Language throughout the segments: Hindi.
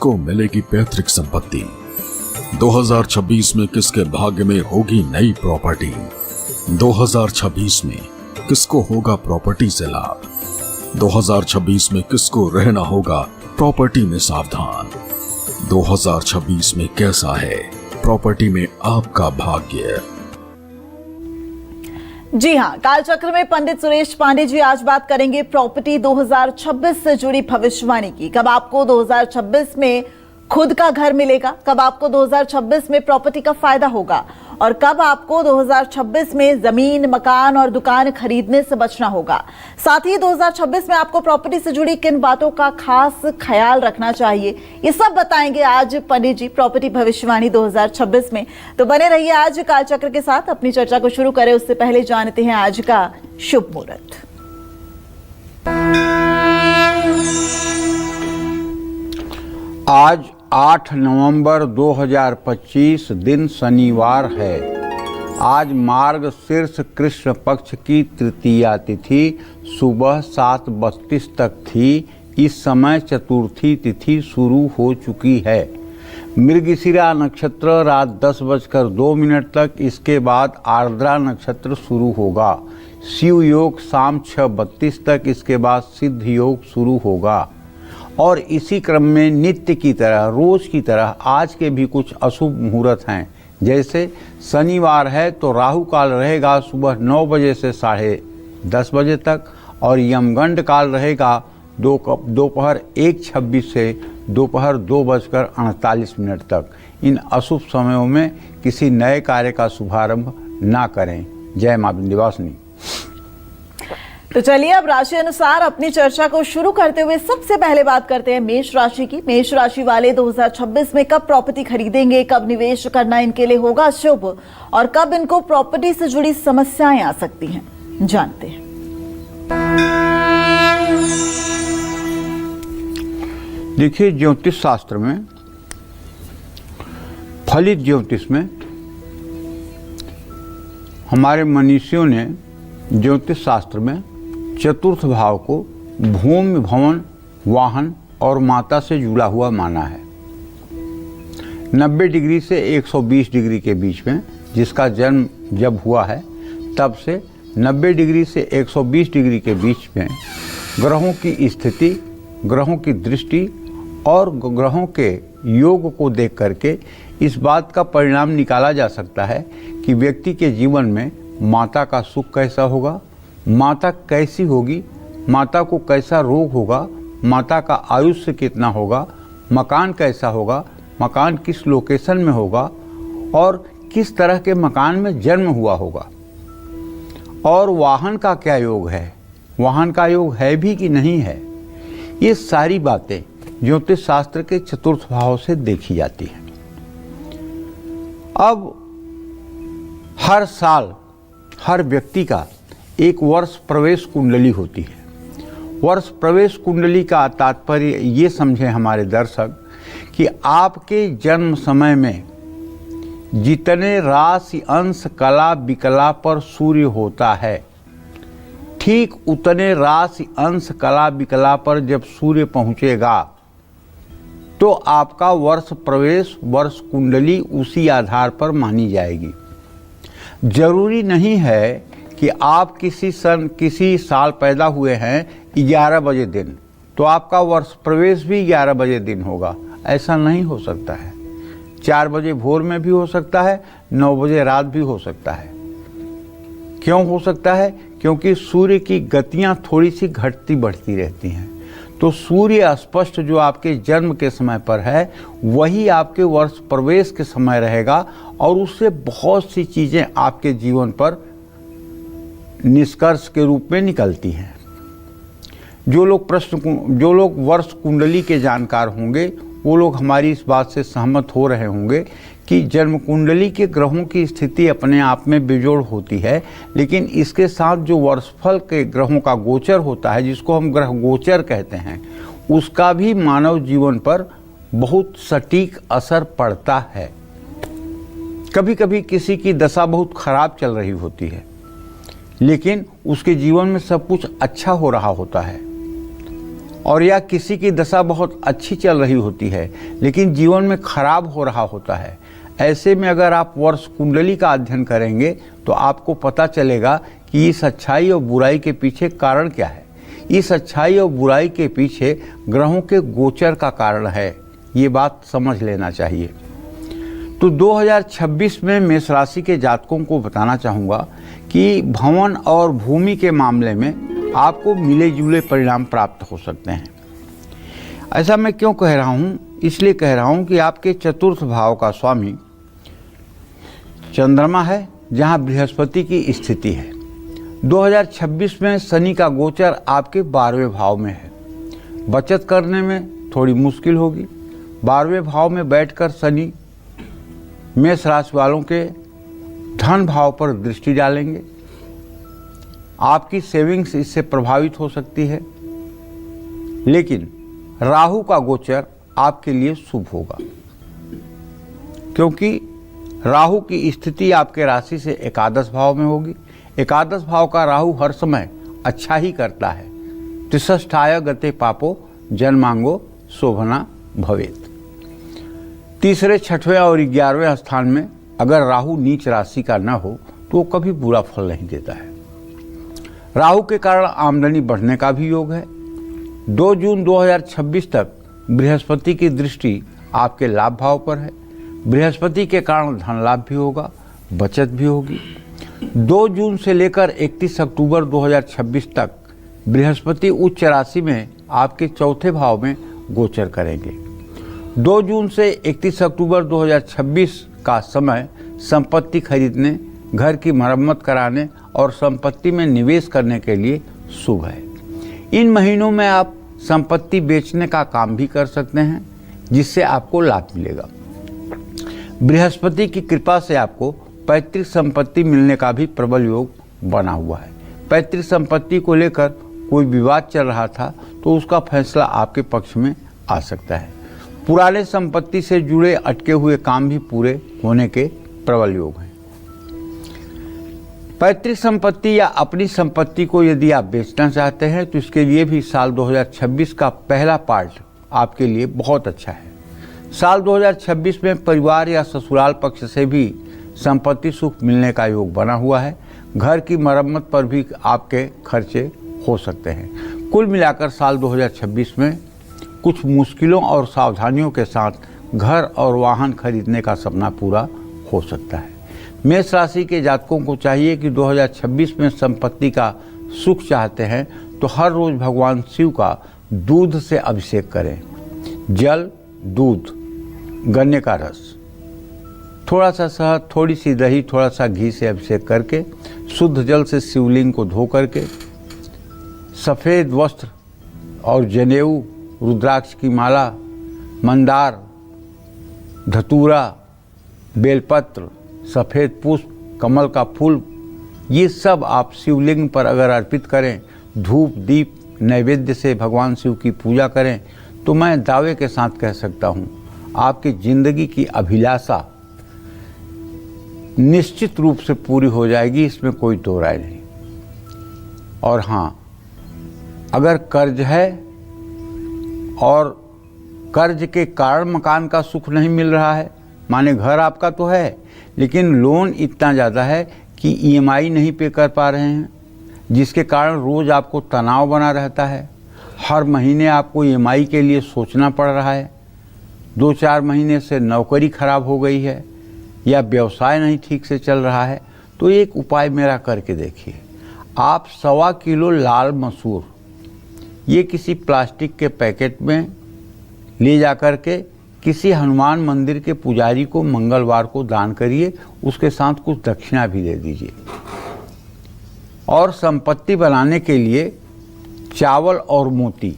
किसको मिलेगी पैतृक संपत्ति? 2026 में किसके भाग्य में होगी नई प्रॉपर्टी? 2026 में किसको होगा प्रॉपर्टी से लाभ? 2026 में किसको रहना होगा प्रॉपर्टी में सावधान? 2026 में कैसा है प्रॉपर्टी में आपका भाग्य? जी हाँ, कालचक्र में पंडित सुरेश पांडे जी आज बात करेंगे प्रॉपर्टी 2026 से जुड़ी भविष्यवाणी की। कब आपको 2026 में खुद का घर मिलेगा, कब आपको 2026 में प्रॉपर्टी का फायदा होगा और कब आपको 2026 में जमीन, मकान और दुकान खरीदने से बचना होगा। साथ ही 2026 में आपको प्रॉपर्टी से जुड़ी किन बातों का खास ख्याल रखना चाहिए, ये सब बताएंगे आज पंडित जी प्रॉपर्टी भविष्यवाणी 2026 में। तो बने रहिए आज कालचक्र के साथ। अपनी चर्चा को शुरू करें उससे पहले जानते हैं आज का शुभ मुहूर्त। आज 8 नवंबर 2025 दिन शनिवार है। आज मार्गशीर्ष कृष्ण पक्ष की तृतीया तिथि सुबह 7:32 तक थी। इस समय चतुर्थी तिथि शुरू हो चुकी है। मृगशिरा नक्षत्र रात 10:02 तक, इसके बाद आर्द्रा नक्षत्र शुरू होगा। शिव योग शाम 6:32 तक, इसके बाद सिद्ध योग शुरू होगा। और इसी क्रम में नित्य की तरह, रोज की तरह आज के भी कुछ अशुभ मुहूर्त हैं। जैसे शनिवार है तो राहु काल रहेगा सुबह 9 बजे से 10:30 बजे तक और यमगंड काल रहेगा दोपहर 1:26 से दोपहर 2:48 तक। इन अशुभ समयों में किसी नए कार्य का शुभारंभ ना करें। जय मां विंध्यवासिनी। तो चलिए अब राशि अनुसार अपनी चर्चा को शुरू करते हुए सबसे पहले बात करते हैं मेष राशि की। मेष राशि वाले 2026 में कब प्रॉपर्टी खरीदेंगे, कब निवेश करना इनके लिए होगा शुभ और कब इनको प्रॉपर्टी से जुड़ी समस्याएं आ सकती हैं, जानते हैं। देखिए, ज्योतिष शास्त्र में, फलित ज्योतिष में हमारे मनीषियों ने ज्योतिष शास्त्र में चतुर्थ भाव को भूमि, भवन, वाहन और माता से जुड़ा हुआ माना है। 90 डिग्री से 120 डिग्री के बीच में जिसका जन्म जब हुआ है तब से 90 डिग्री से 120 डिग्री के बीच में ग्रहों की स्थिति, ग्रहों की दृष्टि और ग्रहों के योग को देख करके इस बात का परिणाम निकाला जा सकता है कि व्यक्ति के जीवन में माता का सुख कैसा होगा, माता कैसी होगी, माता को कैसा रोग होगा, माता का आयुष्य कितना होगा, मकान कैसा होगा, मकान किस लोकेशन में होगा और किस तरह के मकान में जन्म हुआ होगा, और वाहन का क्या योग है, वाहन का योग है भी कि नहीं है। ये सारी बातें ज्योतिष शास्त्र के चतुर्थ भाव से देखी जाती हैं। अब हर साल हर व्यक्ति का एक वर्ष प्रवेश कुंडली होती है। वर्ष प्रवेश कुंडली का तात्पर्य ये समझें हमारे दर्शक कि आपके जन्म समय में जितने राशि अंश कला विकला पर सूर्य होता है, ठीक उतने राशि अंश कला विकला पर जब सूर्य पहुंचेगा तो आपका वर्ष प्रवेश वर्ष कुंडली उसी आधार पर मानी जाएगी। जरूरी नहीं है कि आप किसी साल पैदा हुए हैं 11 बजे दिन तो आपका वर्ष प्रवेश भी 11 बजे दिन होगा। ऐसा नहीं हो सकता है। 4 बजे भोर में भी हो सकता है, 9 बजे रात भी हो सकता है। क्यों हो सकता है? क्योंकि सूर्य की गतियां थोड़ी सी घटती बढ़ती रहती हैं। तो सूर्य स्पष्ट जो आपके जन्म के समय पर है वही आपके वर्ष प्रवेश के समय रहेगा और उससे बहुत सी चीज़ें आपके जीवन पर निष्कर्ष के रूप में निकलती हैं। जो लोग वर्ष कुंडली के जानकार होंगे वो लोग हमारी इस बात से सहमत हो रहे होंगे कि जन्म कुंडली के ग्रहों की स्थिति अपने आप में बेजोड़ होती है, लेकिन इसके साथ जो वर्षफल के ग्रहों का गोचर होता है, जिसको हम ग्रह गोचर कहते हैं, उसका भी मानव जीवन पर बहुत सटीक असर पड़ता है। कभी कभी किसी की दशा बहुत खराब चल रही होती है लेकिन उसके जीवन में सब कुछ अच्छा हो रहा होता है। और या किसी की दशा बहुत अच्छी चल रही होती है लेकिन जीवन में खराब हो रहा होता है, ऐसे में अगर आप वर्ष कुंडली का अध्ययन करेंगे तो आपको पता चलेगा कि इस अच्छाई और बुराई के पीछे कारण क्या है। इस अच्छाई और बुराई के पीछे ग्रहों के गोचर का कारण है, ये बात समझ लेना चाहिए। तो 2026 में मेष राशि के जातकों को बताना चाहूँगा कि भवन और भूमि के मामले में आपको मिले जुले परिणाम प्राप्त हो सकते हैं। ऐसा मैं क्यों कह रहा हूँ? इसलिए कह रहा हूँ कि आपके चतुर्थ भाव का स्वामी चंद्रमा है, जहाँ बृहस्पति की स्थिति है। 2026 में शनि का गोचर आपके 12वें भाव में है। बचत करने में थोड़ी मुश्किल होगी। 12वें भाव में बैठकर शनि मेष राशि वालों के धन भाव पर दृष्टि डालेंगे। आपकी सेविंग्स इससे प्रभावित हो सकती है, लेकिन राहु का गोचर आपके लिए शुभ होगा, क्योंकि राहु की स्थिति आपके राशि से एकादश भाव में होगी। एकादश भाव का राहु हर समय अच्छा ही करता है। त्रिषष्ठाय गते पापो जन्मांगो शोभना भवेत। तीसरे, छठवें और 11वें स्थान में अगर राहु नीच राशि का न हो तो वो कभी बुरा फल नहीं देता है। राहु के कारण आमदनी बढ़ने का भी योग है। 2 जून 2026 तक बृहस्पति की दृष्टि आपके लाभ भाव पर है। बृहस्पति के कारण धन लाभ भी होगा, बचत भी होगी। 2 जून से लेकर 31 अक्टूबर 2026 तक बृहस्पति उच्च राशि में आपके चौथे भाव में गोचर करेंगे। 2 जून से 31 अक्टूबर 2026 का समय संपत्ति खरीदने, घर की मरम्मत कराने और संपत्ति में निवेश करने के लिए शुभ है। इन महीनों में आप संपत्ति बेचने का काम भी कर सकते हैं, जिससे आपको लाभ मिलेगा। बृहस्पति की कृपा से आपको पैतृक संपत्ति मिलने का भी प्रबल योग बना हुआ है। पैतृक संपत्ति को लेकर कोई विवाद चल रहा था तो उसका फैसला आपके पक्ष में आ सकता है। पुराने संपत्ति से जुड़े अटके हुए काम भी पूरे होने के प्रबल योग हैं। पैतृक संपत्ति या अपनी संपत्ति को यदि आप बेचना चाहते हैं तो इसके लिए भी साल 2026 का पहला पार्ट आपके लिए बहुत अच्छा है। साल 2026 में परिवार या ससुराल पक्ष से भी संपत्ति सुख मिलने का योग बना हुआ है। घर की मरम्मत पर भी आपके खर्चे हो सकते हैं। कुल मिलाकर साल 2026 में कुछ मुश्किलों और सावधानियों के साथ घर और वाहन खरीदने का सपना पूरा हो सकता है। मेष राशि के जातकों को चाहिए कि 2026 में संपत्ति का सुख चाहते हैं तो हर रोज भगवान शिव का दूध से अभिषेक करें। जल, दूध, गन्ने का रस, थोड़ा सा शहद, थोड़ी सी दही, थोड़ा सा घी से अभिषेक करके शुद्ध जल से शिवलिंग को धो करके सफ़ेद वस्त्र और जनेऊ, रुद्राक्ष की माला, मंदार, धतूरा, बेलपत्र, सफ़ेद पुष्प, कमल का फूल, ये सब आप शिवलिंग पर अगर अर्पित करें, धूप दीप नैवेद्य से भगवान शिव की पूजा करें तो मैं दावे के साथ कह सकता हूँ आपकी ज़िंदगी की अभिलाषा निश्चित रूप से पूरी हो जाएगी, इसमें कोई दो राय नहीं। और हाँ, अगर कर्ज है और कर्ज के कारण मकान का सुख नहीं मिल रहा है, माने घर आपका तो है लेकिन लोन इतना ज़्यादा है कि EMI नहीं पे कर पा रहे हैं, जिसके कारण रोज़ आपको तनाव बना रहता है। हर महीने आपको EMI के लिए सोचना पड़ रहा है। 2-4 महीने से नौकरी खराब हो गई है या व्यवसाय नहीं ठीक से चल रहा है, तो एक उपाय मेरा करके देखिए। आप 1.25 किलो लाल मसूर ये किसी प्लास्टिक के पैकेट में ले जा कर के किसी हनुमान मंदिर के पुजारी को मंगलवार को दान करिए, उसके साथ कुछ दक्षिणा भी दे दीजिए। और संपत्ति बनाने के लिए चावल और मोती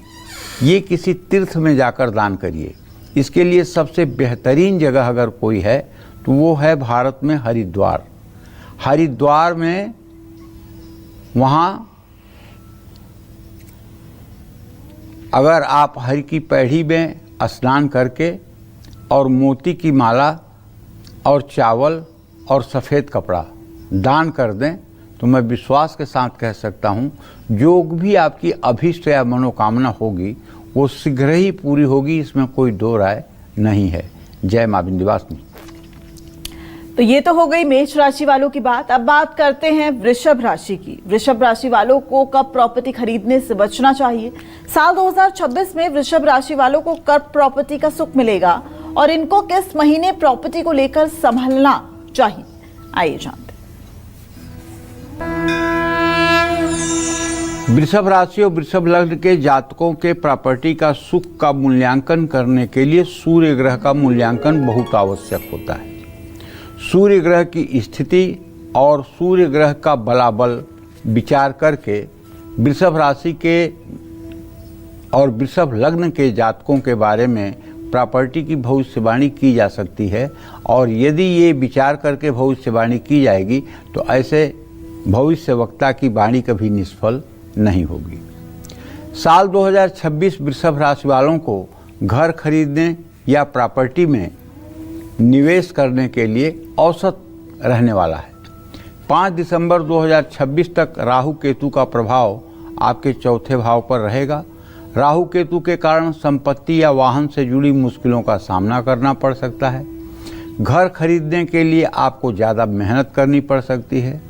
ये किसी तीर्थ में जाकर दान करिए। इसके लिए सबसे बेहतरीन जगह अगर कोई है तो वो है भारत में हरिद्वार। हरिद्वार में वहाँ अगर आप हरि की पैड़ी में स्नान करके और मोती की माला और चावल और सफ़ेद कपड़ा दान कर दें तो मैं विश्वास के साथ कह सकता हूँ जो भी आपकी अभीष्ट या मनोकामना होगी वो शीघ्र ही पूरी होगी, इसमें कोई दो राय नहीं है। जय मां विंध्यवासिनी। तो ये तो हो गई मेष राशि वालों की बात। अब बात करते हैं वृषभ राशि की। वृषभ राशि वालों को कब प्रॉपर्टी खरीदने से बचना चाहिए? साल 2026 में वृषभ राशि वालों को कब प्रॉपर्टी का सुख मिलेगा और इनको किस महीने प्रॉपर्टी को लेकर संभलना चाहिए? आइए जानते हैं। वृषभ राशि और वृषभ लग्न के जातकों के प्रॉपर्टी का सुख का मूल्यांकन करने के लिए सूर्य ग्रह का मूल्यांकन बहुत आवश्यक होता है। सूर्य ग्रह की स्थिति और सूर्य ग्रह का बलाबल विचार करके वृषभ राशि के और वृषभ लग्न के जातकों के बारे में प्रॉपर्टी की भविष्यवाणी की जा सकती है। और यदि ये विचार करके भविष्यवाणी की जाएगी तो ऐसे भविष्यवक्ता की वाणी कभी निष्फल नहीं होगी। साल 2026 वृषभ राशि वालों को घर खरीदने या प्रॉपर्टी में निवेश करने के लिए औसत रहने वाला है। 5 दिसंबर 2026 तक राहु केतु का प्रभाव आपके चौथे भाव पर रहेगा। राहु केतु के कारण संपत्ति या वाहन से जुड़ी मुश्किलों का सामना करना पड़ सकता है। घर खरीदने के लिए आपको ज़्यादा मेहनत करनी पड़ सकती है।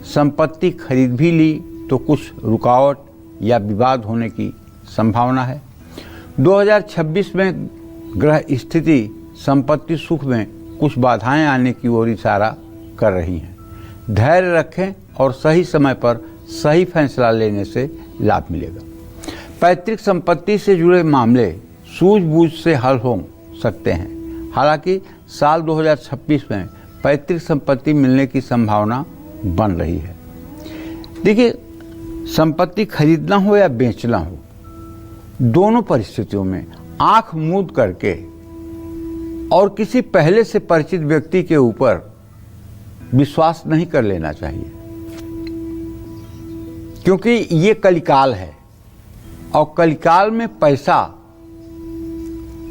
संपत्ति खरीद भी ली तो कुछ रुकावट या विवाद होने की संभावना है। 2026 में ग्रह स्थिति संपत्ति सुख में कुछ बाधाएं आने की ओर इशारा कर रही हैं। धैर्य रखें और सही समय पर सही फैसला लेने से लाभ मिलेगा। पैतृक संपत्ति से जुड़े मामले सूझबूझ से हल हो सकते हैं। हालांकि साल 2026 में पैतृक संपत्ति मिलने की संभावना बन रही है। देखिए, संपत्ति खरीदना हो या बेचना हो, दोनों परिस्थितियों में आंख मूंद करके और किसी पहले से परिचित व्यक्ति के ऊपर विश्वास नहीं कर लेना चाहिए, क्योंकि ये कलिकाल है और कलिकाल में पैसा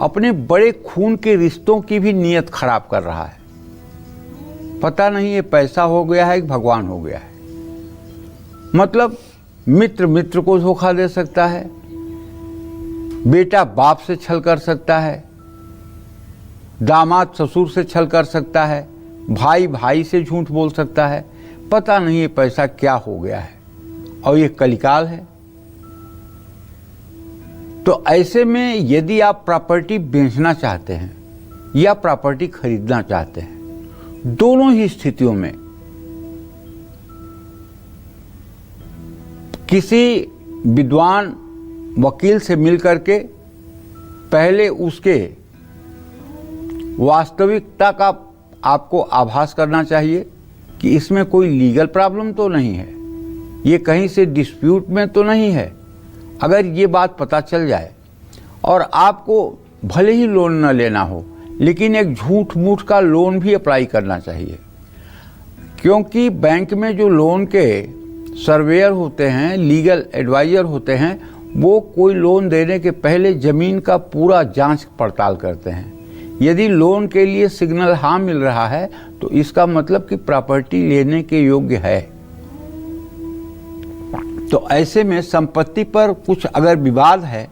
अपने बड़े खून के रिश्तों की भी नीयत खराब कर रहा है। पता नहीं ये पैसा हो गया है कि भगवान हो गया है। मतलब मित्र मित्र को धोखा दे सकता है, बेटा बाप से छल कर सकता है, दामाद ससुर से छल कर सकता है, भाई भाई से झूठ बोल सकता है। पता नहीं ये पैसा क्या हो गया है और ये कलिकाल है। तो ऐसे में यदि आप प्रॉपर्टी बेचना चाहते हैं या प्रॉपर्टी खरीदना चाहते हैं, दोनों ही स्थितियों में किसी विद्वान वकील से मिलकर के पहले उसके वास्तविकता का आपको आभास करना चाहिए कि इसमें कोई लीगल प्रॉब्लम तो नहीं है, ये कहीं से डिस्प्यूट में तो नहीं है। अगर ये बात पता चल जाए और आपको भले ही लोन न लेना हो, लेकिन एक झूठ मूठ का लोन भी अप्लाई करना चाहिए, क्योंकि बैंक में जो लोन के सर्वेयर होते हैं, लीगल एडवाइजर होते हैं, वो कोई लोन देने के पहले ज़मीन का पूरा जांच पड़ताल करते हैं। यदि लोन के लिए सिग्नल हाँ मिल रहा है तो इसका मतलब कि प्रॉपर्टी लेने के योग्य है। तो ऐसे में संपत्ति पर कुछ अगर विवाद है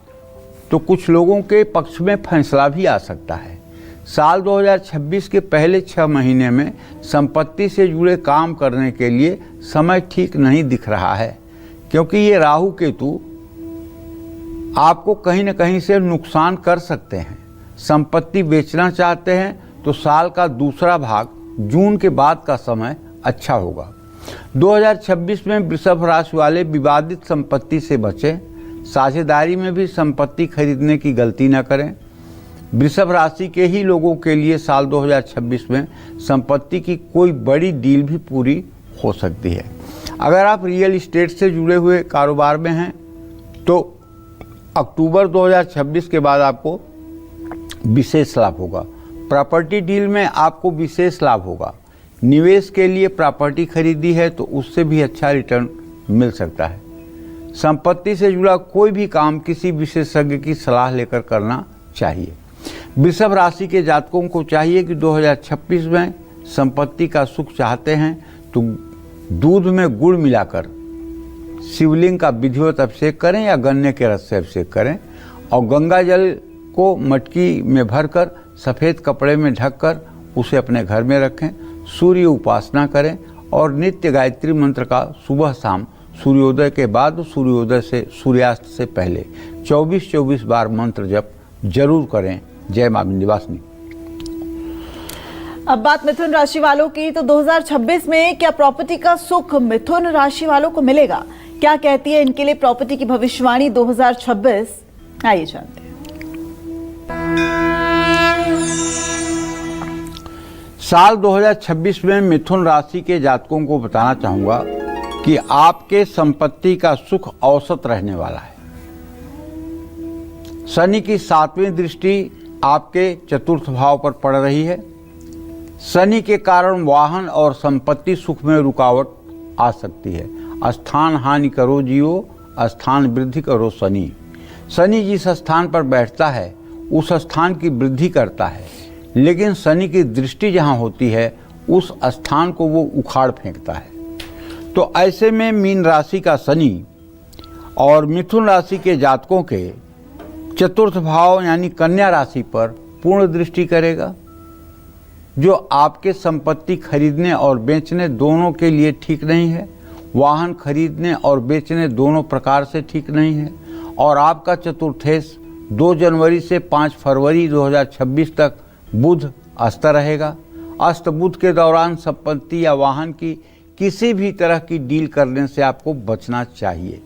तो कुछ लोगों के पक्ष में फैसला भी आ सकता है। साल 2026 के पहले 6 महीने में संपत्ति से जुड़े काम करने के लिए समय ठीक नहीं दिख रहा है, क्योंकि ये राहु केतु आपको कहीं न कहीं से नुकसान कर सकते हैं। संपत्ति बेचना चाहते हैं तो साल का दूसरा भाग जून के बाद का समय अच्छा होगा। 2026 में वृषभ राशि वाले विवादित संपत्ति से बचें। साझेदारी में भी संपत्ति खरीदने की गलती न करें। वृषभ राशि के ही लोगों के लिए साल 2026 में संपत्ति की कोई बड़ी डील भी पूरी हो सकती है। अगर आप रियल एस्टेट से जुड़े हुए कारोबार में हैं तो अक्टूबर 2026 के बाद आपको विशेष लाभ होगा। प्रॉपर्टी डील में आपको विशेष लाभ होगा। निवेश के लिए प्रॉपर्टी खरीदी है तो उससे भी अच्छा रिटर्न मिल सकता है। संपत्ति से जुड़ा कोई भी काम किसी विशेषज्ञ की सलाह लेकर करना चाहिए। वृषभ राशि के जातकों को चाहिए कि 2026 में संपत्ति का सुख चाहते हैं तो दूध में गुड़ मिलाकर शिवलिंग का विधिवत अभिषेक करें या गन्ने के रस से अभिषेक करें और गंगा जल को मटकी में भरकर सफ़ेद कपड़े में ढककर उसे अपने घर में रखें। सूर्य उपासना करें और नित्य गायत्री मंत्र का सुबह शाम सूर्योदय के बाद, सूर्योदय से सूर्यास्त से पहले 24-24 बार मंत्र जप जरूर करें। जय मां विंध्यवासिनी। अब बात मिथुन राशि वालों की, तो 2026 में क्या प्रॉपर्टी का सुख मिथुन राशि वालों को मिलेगा? क्या कहती है इनके लिए प्रॉपर्टी की भविष्यवाणी 2026? आइए जानते हैं। साल 2026 में मिथुन राशि के जातकों को बताना चाहूंगा कि आपके संपत्ति का सुख औसत रहने वाला है। शनि की 7वीं दृष्टि आपके चतुर्थ भाव पर पड़ रही है। शनि के कारण वाहन और संपत्ति सुख में रुकावट आ सकती है। स्थान हानि करो जियो, स्थान वृद्धि करो शनि। शनि जिस स्थान पर बैठता है उस स्थान की वृद्धि करता है, लेकिन शनि की दृष्टि जहाँ होती है उस स्थान को वो उखाड़ फेंकता है। तो ऐसे में मीन राशि का शनि और मिथुन राशि के जातकों के चतुर्थ भाव यानी कन्या राशि पर पूर्ण दृष्टि करेगा, जो आपके संपत्ति खरीदने और बेचने दोनों के लिए ठीक नहीं है। वाहन खरीदने और बेचने दोनों प्रकार से ठीक नहीं है। और आपका चतुर्थेश 2 जनवरी से 5 फरवरी 2026 तक बुध अस्त रहेगा। अस्त बुध के दौरान संपत्ति या वाहन की किसी भी तरह की डील करने से आपको बचना चाहिए।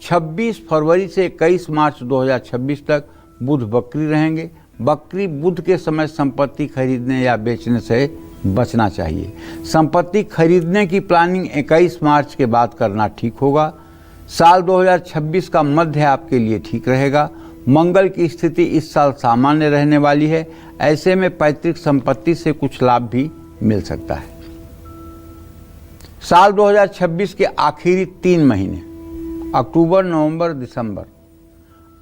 26 फरवरी से 21 मार्च 2026 तक बुध बकरी रहेंगे। बकरी बुध के समय संपत्ति खरीदने या बेचने से बचना चाहिए। संपत्ति खरीदने की प्लानिंग 21 मार्च के बाद करना ठीक होगा। साल 2026 का मध्य आपके लिए ठीक रहेगा। मंगल की स्थिति इस साल सामान्य रहने वाली है। ऐसे में पैतृक संपत्ति से कुछ लाभ भी मिल सकता है। साल 2026 के आखिरी 3 महीने अक्टूबर, नवंबर, दिसंबर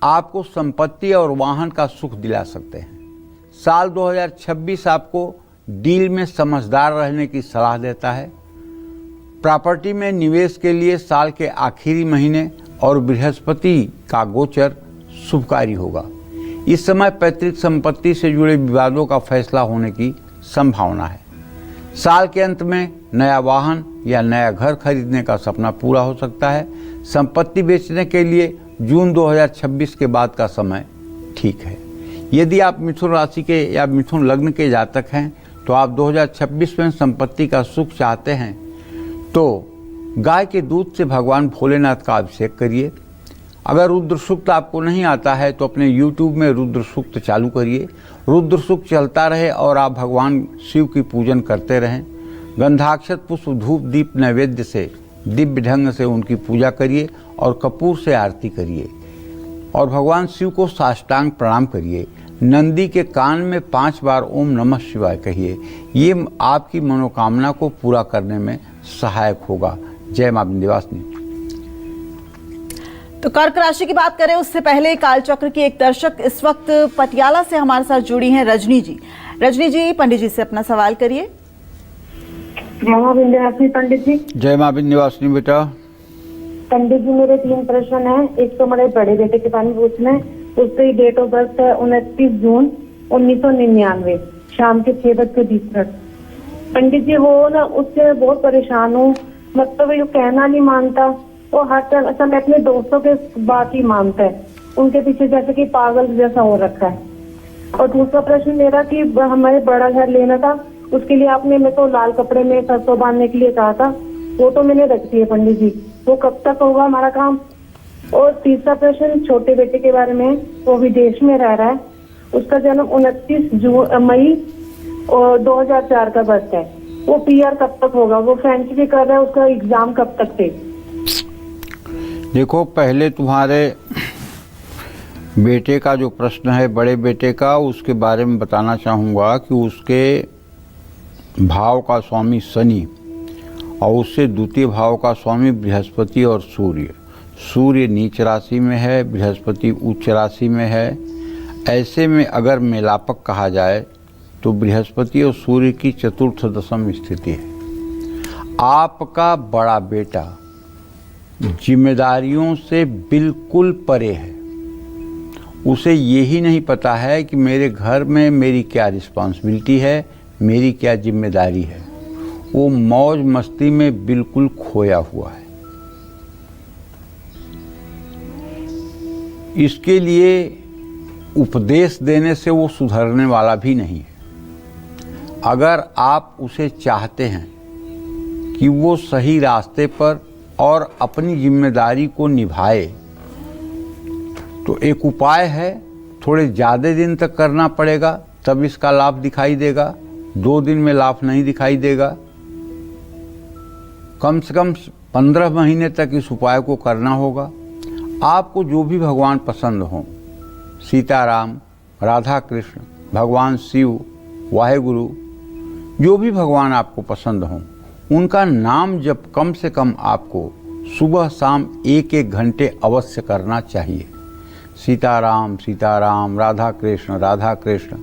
आपको संपत्ति और वाहन का सुख दिला सकते हैं। साल 2026 आपको डील में समझदार रहने की सलाह देता है। प्रॉपर्टी में निवेश के लिए साल के आखिरी महीने और बृहस्पति का गोचर शुभकारी होगा। इस समय पैतृक संपत्ति से जुड़े विवादों का फैसला होने की संभावना है। साल के अंत में नया वाहन या नया घर खरीदने का सपना पूरा हो सकता है। संपत्ति बेचने के लिए जून 2026 के बाद का समय ठीक है। यदि आप मिथुन राशि के या मिथुन लग्न के जातक हैं तो आप 2026 में संपत्ति का सुख चाहते हैं तो गाय के दूध से भगवान भोलेनाथ का अभिषेक करिए। अगर रुद्र सूक्त आपको नहीं आता है तो अपने YouTube में रुद्र सूक्त चालू करिए। रुद्र सूक्त चलता रहे और आप भगवान शिव की पूजन करते रहें। गंधाक्षत पुष्प धूप दीप नैवेद्य से दिव्य ढंग से उनकी पूजा करिए और कपूर से आरती करिए और भगवान शिव को साष्टांग प्रणाम करिए। नंदी के कान में 5 बार ओम नमः शिवाय कहिए। ये आपकी मनोकामना को पूरा करने में सहायक होगा। जय मां विंध्यवासिनी। तो कर्क राशि की बात करें उससे पहले कालचक्र की एक दर्शक इस वक्त पटियाला से हमारे साथ जुड़ी हैं, रजनी जी। रजनी जी, पंडित जी से अपना सवाल करिए। मां विंध्यवासिनी पंडित जी। जय मां विंध्यवासिनी बेटा। पंडित जी, मेरे 3 प्रश्न हैं। एक तो मेरे बड़े बेटे के बारे में पूछना है। उसकी डेट ऑफ बर्थ है 29 जून 1999, शाम के 6:20। पंडित जी, वो ना उससे बहुत परेशान हूँ। मतलब ये कहना नहीं मानता, वो हर समय अपने दोस्तों के बात ही मानता है। उनके पीछे जैसे कि पागल जैसा हो रखा है। और दूसरा प्रश्न मेरा कि हमारे बड़ा घर लेना था, उसके लिए आपने मेरे को लाल कपड़े में सरसों बांधने के लिए कहा था। वो तो मैंने रख दिया पंडित जी, वो कब तक होगा हमारा काम? और तीसरा प्रश्न छोटे बेटे के बारे में, वो विदेश में रह रहा है। उसका जन्म 29 मई और 2004 का बर्थ है। वो PR कब तक होगा? वो फ्रेंच भी कर रहा है, उसका एग्जाम कब तक थे? देखो, पहले तुम्हारे बेटे का जो प्रश्न है, बड़े बेटे का, उसके बारे में बताना चाहूँगा कि उसके भाव का स्वामी शनि और उससे द्वितीय भाव का स्वामी बृहस्पति और सूर्य। सूर्य नीच राशि में है, बृहस्पति उच्च राशि में है। ऐसे में अगर मेलापक कहा जाए तो बृहस्पति और सूर्य की चतुर्थ दशम स्थिति है। आपका बड़ा बेटा जिम्मेदारियों से बिल्कुल परे है। उसे यही नहीं पता है कि मेरे घर में मेरी क्या रिस्पॉन्सिबिलिटी है, मेरी क्या जिम्मेदारी है। वो मौज मस्ती में बिल्कुल खोया हुआ है। इसके लिए उपदेश देने से वो सुधरने वाला भी नहीं है। अगर आप उसे चाहते हैं कि वो सही रास्ते पर और अपनी जिम्मेदारी को निभाए, तो एक उपाय है, थोड़े ज़्यादा दिन तक करना पड़ेगा, तब इसका लाभ दिखाई देगा। 2 दिन में लाभ नहीं दिखाई देगा। कम से कम 15 महीने तक इस उपाय को करना होगा। आपको जो भी भगवान पसंद हो, सीताराम, राधा कृष्ण, भगवान शिव, वाहेगुरु, जो भी भगवान आपको पसंद हो, उनका नाम जप कम से कम आपको सुबह शाम 1-1 घंटे अवश्य करना चाहिए। सीताराम सीताराम, राधा कृष्ण राधा कृष्ण,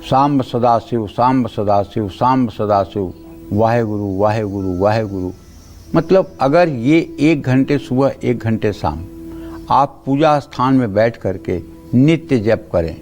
सांब सदाशिव सांब सदाशिव सांब सदाशिव, वाहेगुरु वाहेगुरु वाहेगुरु। मतलब अगर ये 1 घंटे सुबह 1 घंटे शाम आप पूजा स्थान में बैठ करके नित्य जप करें,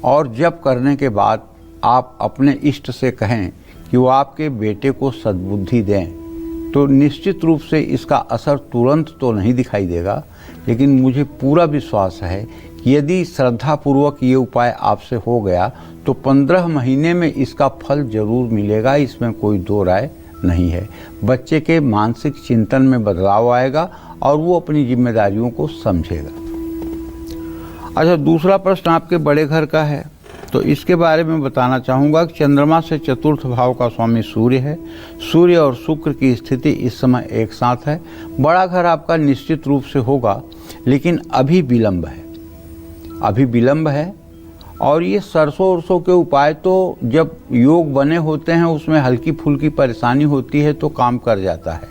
और जप करने के बाद आप अपने इष्ट से कहें कि वो आपके बेटे को सद्बुद्धि दें, तो निश्चित रूप से इसका असर तुरंत तो नहीं दिखाई देगा, लेकिन मुझे पूरा विश्वास है कि यदि श्रद्धापूर्वक ये उपाय आपसे हो गया तो 15 महीने में इसका फल जरूर मिलेगा। इसमें कोई दो राय नहीं है। बच्चे के मानसिक चिंतन में बदलाव आएगा और वो अपनी जिम्मेदारियों को समझेगा। अच्छा, दूसरा प्रश्न आपके बड़े घर का है, तो इसके बारे में बताना चाहूँगा कि चंद्रमा से चतुर्थ भाव का स्वामी सूर्य है। सूर्य और शुक्र की स्थिति इस समय एक साथ है। बड़ा घर आपका निश्चित रूप से होगा, लेकिन अभी विलंब है। और ये सरसों उरसों के उपाय तो जब योग बने होते हैं उसमें हल्की फुल्की परेशानी होती है तो काम कर जाता है,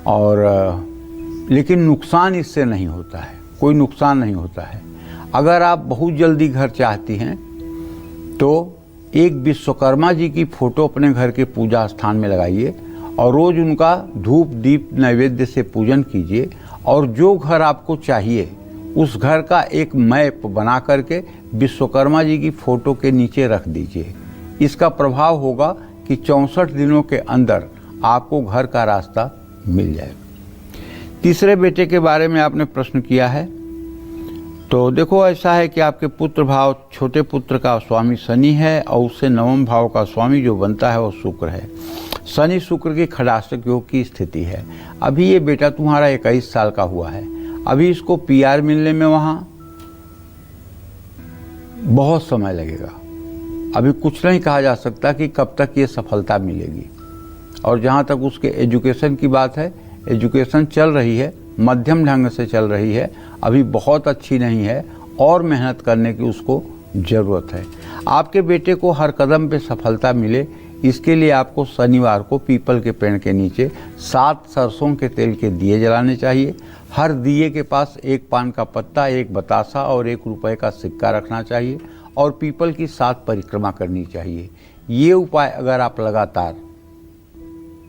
और लेकिन नुकसान इससे नहीं होता है, कोई नुकसान नहीं होता है। अगर आप बहुत जल्दी घर चाहती हैं तो एक विश्वकर्मा जी की फोटो अपने घर के पूजा स्थान में लगाइए और रोज़ उनका धूप दीप नैवेद्य से पूजन कीजिए, और जो घर आपको चाहिए उस घर का एक मैप बना करके विश्वकर्मा जी की फोटो के नीचे रख दीजिए। इसका प्रभाव होगा कि 64 दिनों के अंदर आपको घर का रास्ता मिल जाएगा। तीसरे बेटे के बारे में आपने प्रश्न किया है, तो देखो ऐसा है कि आपके पुत्र भाव छोटे पुत्र का स्वामी शनि है और उससे नवम भाव का स्वामी जो बनता है वो शुक्र है। शनि शुक्र की खड़ाष्टक योग की स्थिति है। अभी ये बेटा तुम्हारा 21 साल का हुआ है। अभी इसको PR मिलने में वहाँ बहुत समय लगेगा। अभी कुछ नहीं कहा जा सकता कि कब तक ये सफलता मिलेगी। और जहाँ तक उसके एजुकेशन की बात है, एजुकेशन चल रही है, मध्यम ढंग से चल रही है, अभी बहुत अच्छी नहीं है, और मेहनत करने की उसको ज़रूरत है। आपके बेटे को हर कदम पे सफलता मिले, इसके लिए आपको शनिवार को पीपल के पेड़ के नीचे 7 सरसों के तेल के दिए जलाने चाहिए। हर दिए के पास 1 पान का पत्ता, 1 बतासा और 1 रुपए का सिक्का रखना चाहिए, और पीपल की 7 परिक्रमा करनी चाहिए। ये उपाय अगर आप लगातार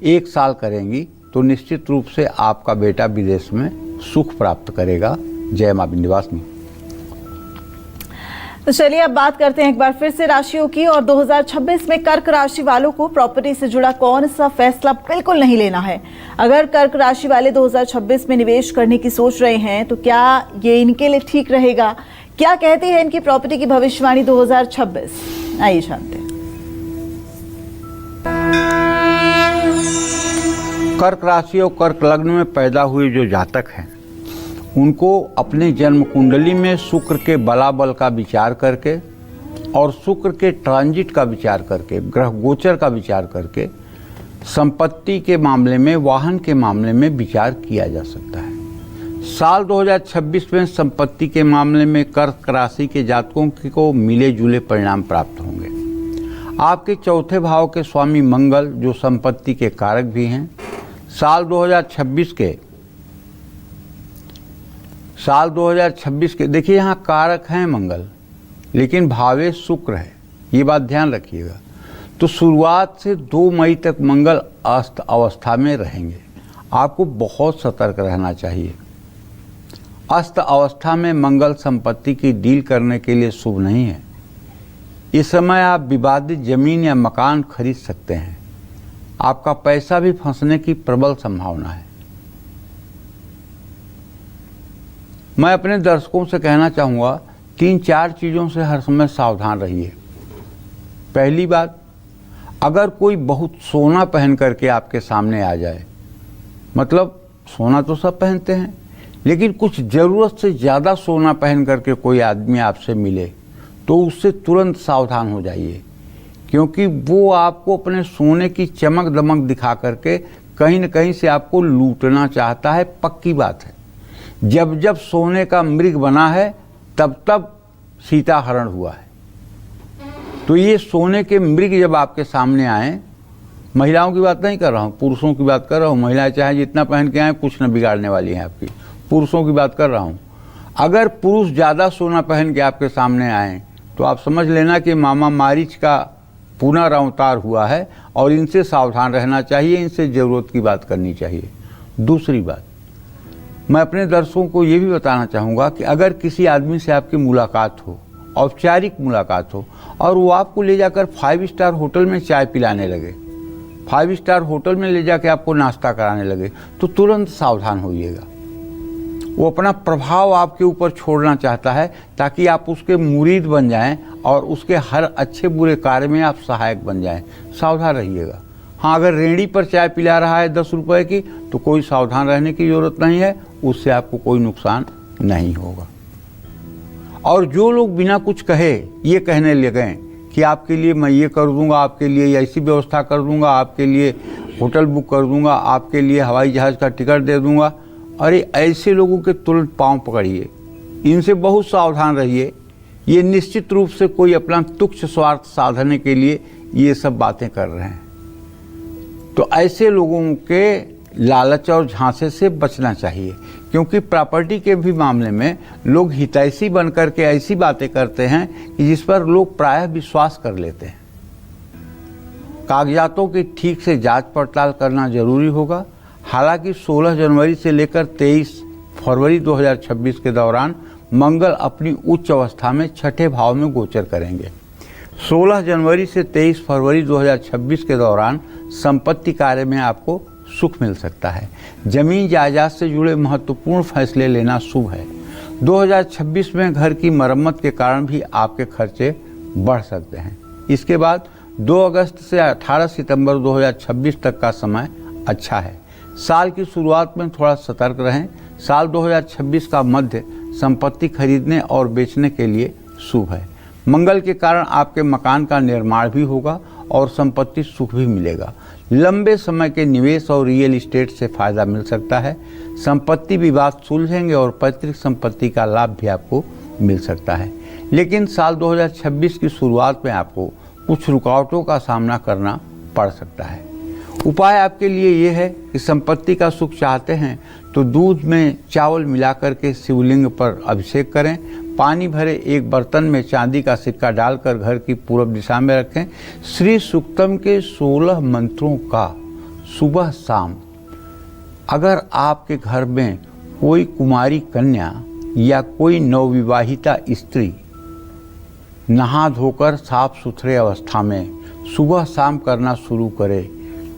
1 साल करेंगी तो निश्चित रूप से आपका बेटा विदेश में सुख प्राप्त करेगा। जय मां विंध्यवासिनी। तो चलिए अब बात करते हैं एक बार फिर से राशियों की, और 2026 में कर्क राशि वालों को प्रॉपर्टी से जुड़ा कौन सा फैसला बिल्कुल नहीं लेना है। अगर कर्क राशि वाले 2026 में निवेश करने की सोच रहे हैं तो क्या ये इनके लिए ठीक रहेगा? क्या कहती है इनकी प्रॉपर्टी की भविष्यवाणी 2026? आइए जानते हैं। कर्क राशि और कर्क लग्न में पैदा हुए जो जातक हैं उनको अपने जन्म कुंडली में शुक्र के बलाबल का विचार करके और शुक्र के ट्रांजिट का विचार करके, ग्रह गोचर का विचार करके संपत्ति के मामले में, वाहन के मामले में विचार किया जा सकता है। साल 2026 में संपत्ति के मामले में कर्क राशि के जातकों को मिले जुले परिणाम प्राप्त होंगे। आपके चौथे भाव के स्वामी मंगल जो संपत्ति के कारक भी हैं, साल 2026 के देखिए यहाँ कारक हैं मंगल, लेकिन भावे शुक्र है, ये बात ध्यान रखिएगा। तो शुरुआत से 2 मई तक मंगल अस्त अवस्था में रहेंगे। आपको बहुत सतर्क रहना चाहिए। अस्त अवस्था में मंगल संपत्ति की डील करने के लिए शुभ नहीं है। इस समय आप विवादित जमीन या मकान खरीद सकते हैं। आपका पैसा भी फंसने की प्रबल संभावना है। मैं अपने दर्शकों से कहना चाहूँगा 3-4 चीज़ों से हर समय सावधान रहिए। पहली बात, अगर कोई बहुत सोना पहन करके आपके सामने आ जाए, मतलब सोना तो सब पहनते हैं, लेकिन कुछ ज़रूरत से ज़्यादा सोना पहन करके कोई आदमी आपसे मिले तो उससे तुरंत सावधान हो जाइए, क्योंकि वो आपको अपने सोने की चमक दमक दिखा करके कहीं न कहीं से आपको लूटना चाहता है। पक्की बात है, जब जब सोने का मृग बना है तब तब सीता हरण हुआ है। तो ये सोने के मृग जब आपके सामने आए, महिलाओं की बात नहीं कर रहा हूँ, पुरुषों की बात कर रहा हूँ। महिलाएं चाहे जितना पहन के आए, कुछ न बिगाड़ने वाली हैं आपकी। पुरुषों की बात कर रहा हूँ। अगर पुरुष ज़्यादा सोना पहन के आपके सामने आए तो आप समझ लेना कि मामा मारीच का पुनरावतार हुआ है और इनसे सावधान रहना चाहिए, इनसे ज़रूरत की बात करनी चाहिए। दूसरी बात, मैं अपने दर्शकों को ये भी बताना चाहूँगा कि अगर किसी आदमी से आपकी मुलाकात हो, औपचारिक मुलाकात हो, और वो आपको ले जाकर 5 स्टार होटल में चाय पिलाने लगे, 5 स्टार होटल में ले जाके आपको नाश्ता कराने लगे, तो तुरंत सावधान होइएगा। वो अपना प्रभाव आपके ऊपर छोड़ना चाहता है ताकि आप उसके मुरीद बन जाएं और उसके हर अच्छे बुरे कार्य में आप सहायक बन जाएं। सावधान रहिएगा। हाँ, अगर रेहड़ी पर चाय पिला रहा है 10 रुपए की, तो कोई सावधान रहने की ज़रूरत नहीं है, उससे आपको कोई नुकसान नहीं होगा। और जो लोग बिना कुछ कहे ये कहने लगे कि आपके लिए मैं ये कर दूंगा, आपके लिए ऐसी व्यवस्था कर दूंगा, आपके लिए होटल बुक कर दूंगा, आपके लिए हवाई जहाज़ का टिकट दे दूंगा, अरे ऐसे लोगों के तुरंत पांव पकड़िए, इनसे बहुत सावधान रहिए। ये निश्चित रूप से कोई अपना तुच्छ स्वार्थ साधने के लिए ये सब बातें कर रहे हैं। तो ऐसे लोगों के लालच और झांसे से बचना चाहिए, क्योंकि प्रॉपर्टी के भी मामले में लोग हितैषी बन करके ऐसी बातें करते हैं कि जिस पर लोग प्रायः विश्वास कर लेते हैं। कागजातों की ठीक से जांच पड़ताल करना जरूरी होगा। हालांकि 16 जनवरी से लेकर 23 फरवरी 2026 के दौरान मंगल अपनी उच्च अवस्था में छठे भाव में गोचर करेंगे। 16 जनवरी से 23 फरवरी 2026 के दौरान संपत्ति कार्य में आपको सुख मिल सकता है। जमीन जायदाद से जुड़े महत्वपूर्ण फैसले लेना शुभ है। 2026 में घर की मरम्मत के कारण भी आपके खर्चे बढ़ सकते हैं। इसके बाद 2 अगस्त से 18 सितंबर 2026 तक का समय अच्छा है। साल की शुरुआत में थोड़ा सतर्क रहें। साल 2026 का मध्य संपत्ति खरीदने और बेचने के लिए शुभ है। मंगल के कारण आपके मकान का निर्माण भी होगा और संपत्ति सुख भी मिलेगा। लंबे समय के निवेश और रियल एस्टेट से फायदा मिल सकता है। संपत्ति विवाद सुलझेंगे और पैतृक संपत्ति का लाभ भी आपको मिल सकता है। लेकिन साल 2026 की शुरुआत में आपको कुछ रुकावटों का सामना करना पड़ सकता है। उपाय आपके लिए ये है कि संपत्ति का सुख चाहते हैं तो दूध में चावल मिलाकर के शिवलिंग पर अभिषेक करें। पानी भरे एक बर्तन में चांदी का सिक्का डालकर घर की पूर्व दिशा में रखें। श्री सूक्तम के 16 मंत्रों का सुबह शाम, अगर आपके घर में कोई कुमारी कन्या या कोई नवविवाहिता स्त्री नहा धोकर साफ सुथरे अवस्था में सुबह शाम करना शुरू करे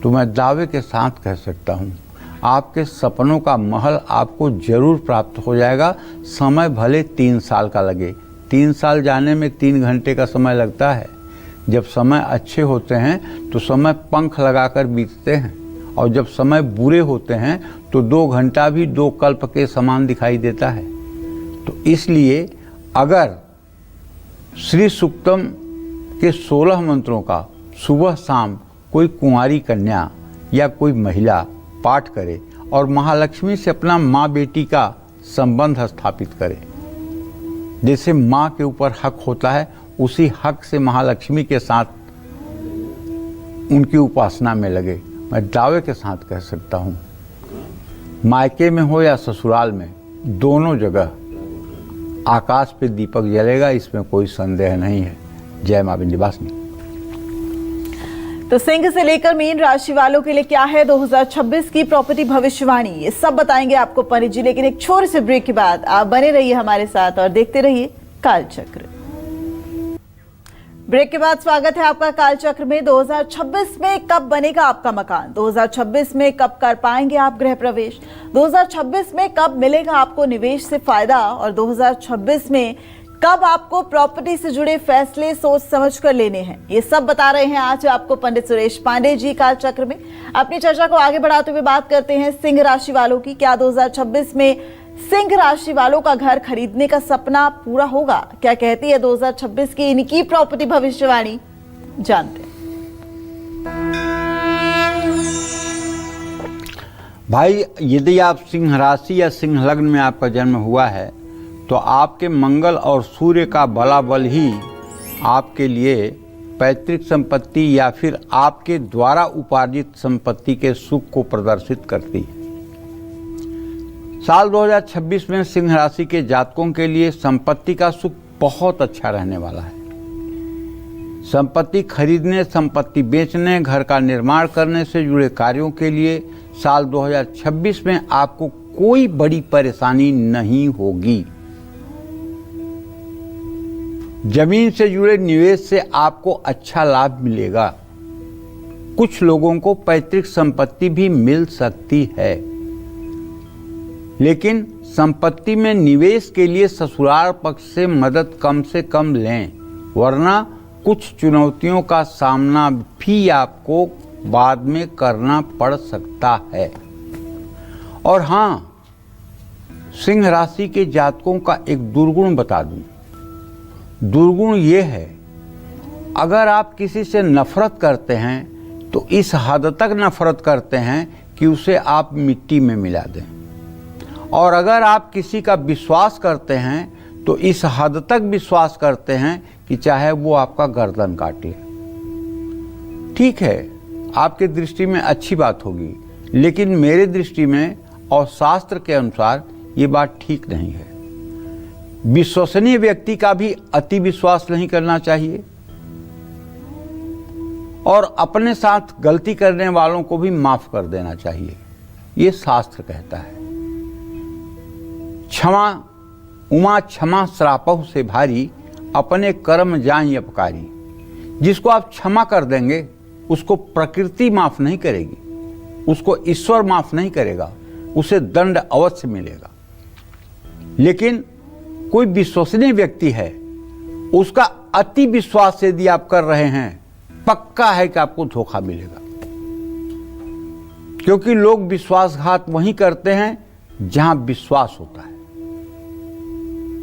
तो मैं दावे के साथ कह सकता हूँ आपके सपनों का महल आपको जरूर प्राप्त हो जाएगा। समय भले 3 साल का लगे। 3 साल जाने में 3 घंटे का समय लगता है। जब समय अच्छे होते हैं तो समय पंख लगाकर बीतते हैं, और जब समय बुरे होते हैं तो 2 घंटा भी 2 कल्प के समान दिखाई देता है। तो इसलिए अगर श्री सूक्तम के 16 मंत्रों का सुबह शाम कोई कुंवारी कन्या या कोई महिला पाठ करे और महालक्ष्मी से अपना माँ बेटी का संबंध स्थापित करे, जैसे माँ के ऊपर हक होता है उसी हक से महालक्ष्मी के साथ उनकी उपासना में लगे, मैं दावे के साथ कह सकता हूँ मायके में हो या ससुराल में, दोनों जगह आकाश पे दीपक जलेगा, इसमें कोई संदेह नहीं है। जय मां विंध्यवासिनी। तो सिंह से लेकर मीन राशि वालों के लिए क्या है 2026 की प्रॉपर्टी भविष्यवाणी, ये सब बताएंगे आपको पंडित जी। लेकिन एक छोटे से ब्रेक के बाद आप बने रहिए हमारे साथ और देखते रहिए कालचक्र। ब्रेक के बाद स्वागत है आपका कालचक्र में। 2026 में कब बनेगा आपका मकान, 2026 में कब कर पाएंगे आप गृह प्रवेश, 2026 में कब मिलेगा आपको निवेश से फायदा और 2026 में कब आपको प्रॉपर्टी से जुड़े फैसले सोच समझ कर लेने हैं, ये सब बता रहे हैं आज आपको पंडित सुरेश पांडे जी कालचक्र में। अपनी चर्चा को आगे बढ़ाते हुए बात करते हैं सिंह राशि वालों की। क्या 2026 में सिंह राशि वालों का घर खरीदने का सपना पूरा होगा? क्या कहती है 2026 की इनकी प्रॉपर्टी भविष्यवाणी, जानते हैं। भाई, यदि आप सिंह राशि या सिंह लग्न में आपका जन्म हुआ है तो आपके मंगल और सूर्य का बलाबल ही आपके लिए पैतृक संपत्ति या फिर आपके द्वारा उपार्जित संपत्ति के सुख को प्रदर्शित करती है। साल 2026 में सिंह राशि के जातकों के लिए संपत्ति का सुख बहुत अच्छा रहने वाला है। संपत्ति खरीदने, संपत्ति बेचने, घर का निर्माण करने से जुड़े कार्यों के लिए साल 2026 में आपको कोई बड़ी परेशानी नहीं होगी। जमीन से जुड़े निवेश से आपको अच्छा लाभ मिलेगा। कुछ लोगों को पैतृक संपत्ति भी मिल सकती है, लेकिन संपत्ति में निवेश के लिए ससुराल पक्ष से मदद कम से कम लें, वरना कुछ चुनौतियों का सामना भी आपको बाद में करना पड़ सकता है। और हाँ, सिंह राशि के जातकों का एक दुर्गुण बता दूं। दुर्गुण ये है, अगर आप किसी से नफरत करते हैं तो इस हद तक नफरत करते हैं कि उसे आप मिट्टी में मिला दें, और अगर आप किसी का विश्वास करते हैं तो इस हद तक विश्वास करते हैं कि चाहे वो आपका गर्दन काट ले। ठीक है, आपके दृष्टि में अच्छी बात होगी, लेकिन मेरे दृष्टि में और शास्त्र के अनुसार ये बात ठीक नहीं है। विश्वसनीय व्यक्ति का भी अति विश्वास नहीं करना चाहिए और अपने साथ गलती करने वालों को भी माफ कर देना चाहिए, ये शास्त्र कहता है। क्षमा उमा क्षमा श्रापहु से भारी, अपने कर्म जाहि अपकारी। जिसको आप क्षमा कर देंगे उसको प्रकृति माफ नहीं करेगी, उसको ईश्वर माफ नहीं करेगा, उसे दंड अवश्य मिलेगा। लेकिन कोई विश्वसनीय व्यक्ति है, उसका अति विश्वास यदि आप कर रहे हैं, पक्का है कि आपको धोखा मिलेगा। क्योंकि लोग विश्वासघात वहीं करते हैं जहां विश्वास होता है।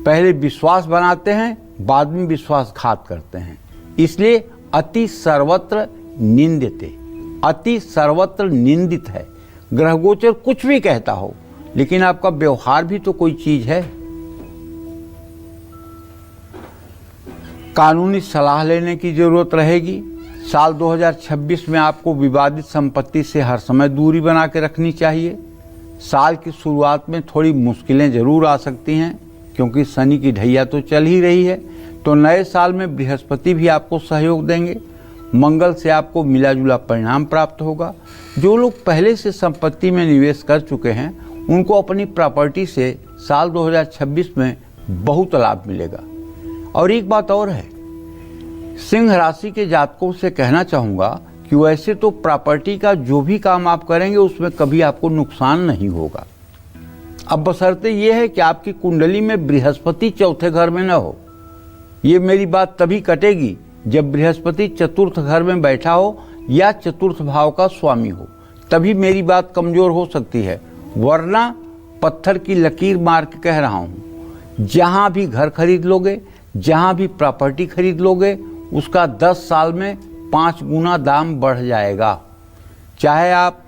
पहले विश्वास बनाते हैं, बाद में विश्वासघात करते हैं। इसलिए अति सर्वत्र निंदिते, अति सर्वत्र निंदित है। ग्रहगोचर कुछ भी कहता हो, लेकिन आपका व्यवहार भी तो कोई चीज है। कानूनी सलाह लेने की जरूरत रहेगी। साल 2026 में आपको विवादित संपत्ति से हर समय दूरी बना के रखनी चाहिए। साल की शुरुआत में थोड़ी मुश्किलें जरूर आ सकती हैं, क्योंकि शनि की ढैया तो चल ही रही है। तो नए साल में बृहस्पति भी आपको सहयोग देंगे। मंगल से आपको मिला जुला परिणाम प्राप्त होगा। जो लोग पहले से संपत्ति में निवेश कर चुके हैं, उनको अपनी प्रॉपर्टी से साल 2026 में बहुत लाभ मिलेगा। और एक बात और है, सिंह राशि के जातकों से कहना चाहूँगा कि वैसे तो प्रॉपर्टी का जो भी काम आप करेंगे उसमें कभी आपको नुकसान नहीं होगा। अब बशर्ते ये है कि आपकी कुंडली में बृहस्पति चौथे घर में न हो। ये मेरी बात तभी कटेगी जब बृहस्पति चतुर्थ घर में बैठा हो या चतुर्थ भाव का स्वामी हो, तभी मेरी बात कमजोर हो सकती है। वरना पत्थर की लकीर मार के कह रहा हूँ, जहाँ भी घर खरीद लोगे, जहाँ भी प्रॉपर्टी खरीद लोगे, उसका 10 साल में 5 गुना दाम बढ़ जाएगा। चाहे आप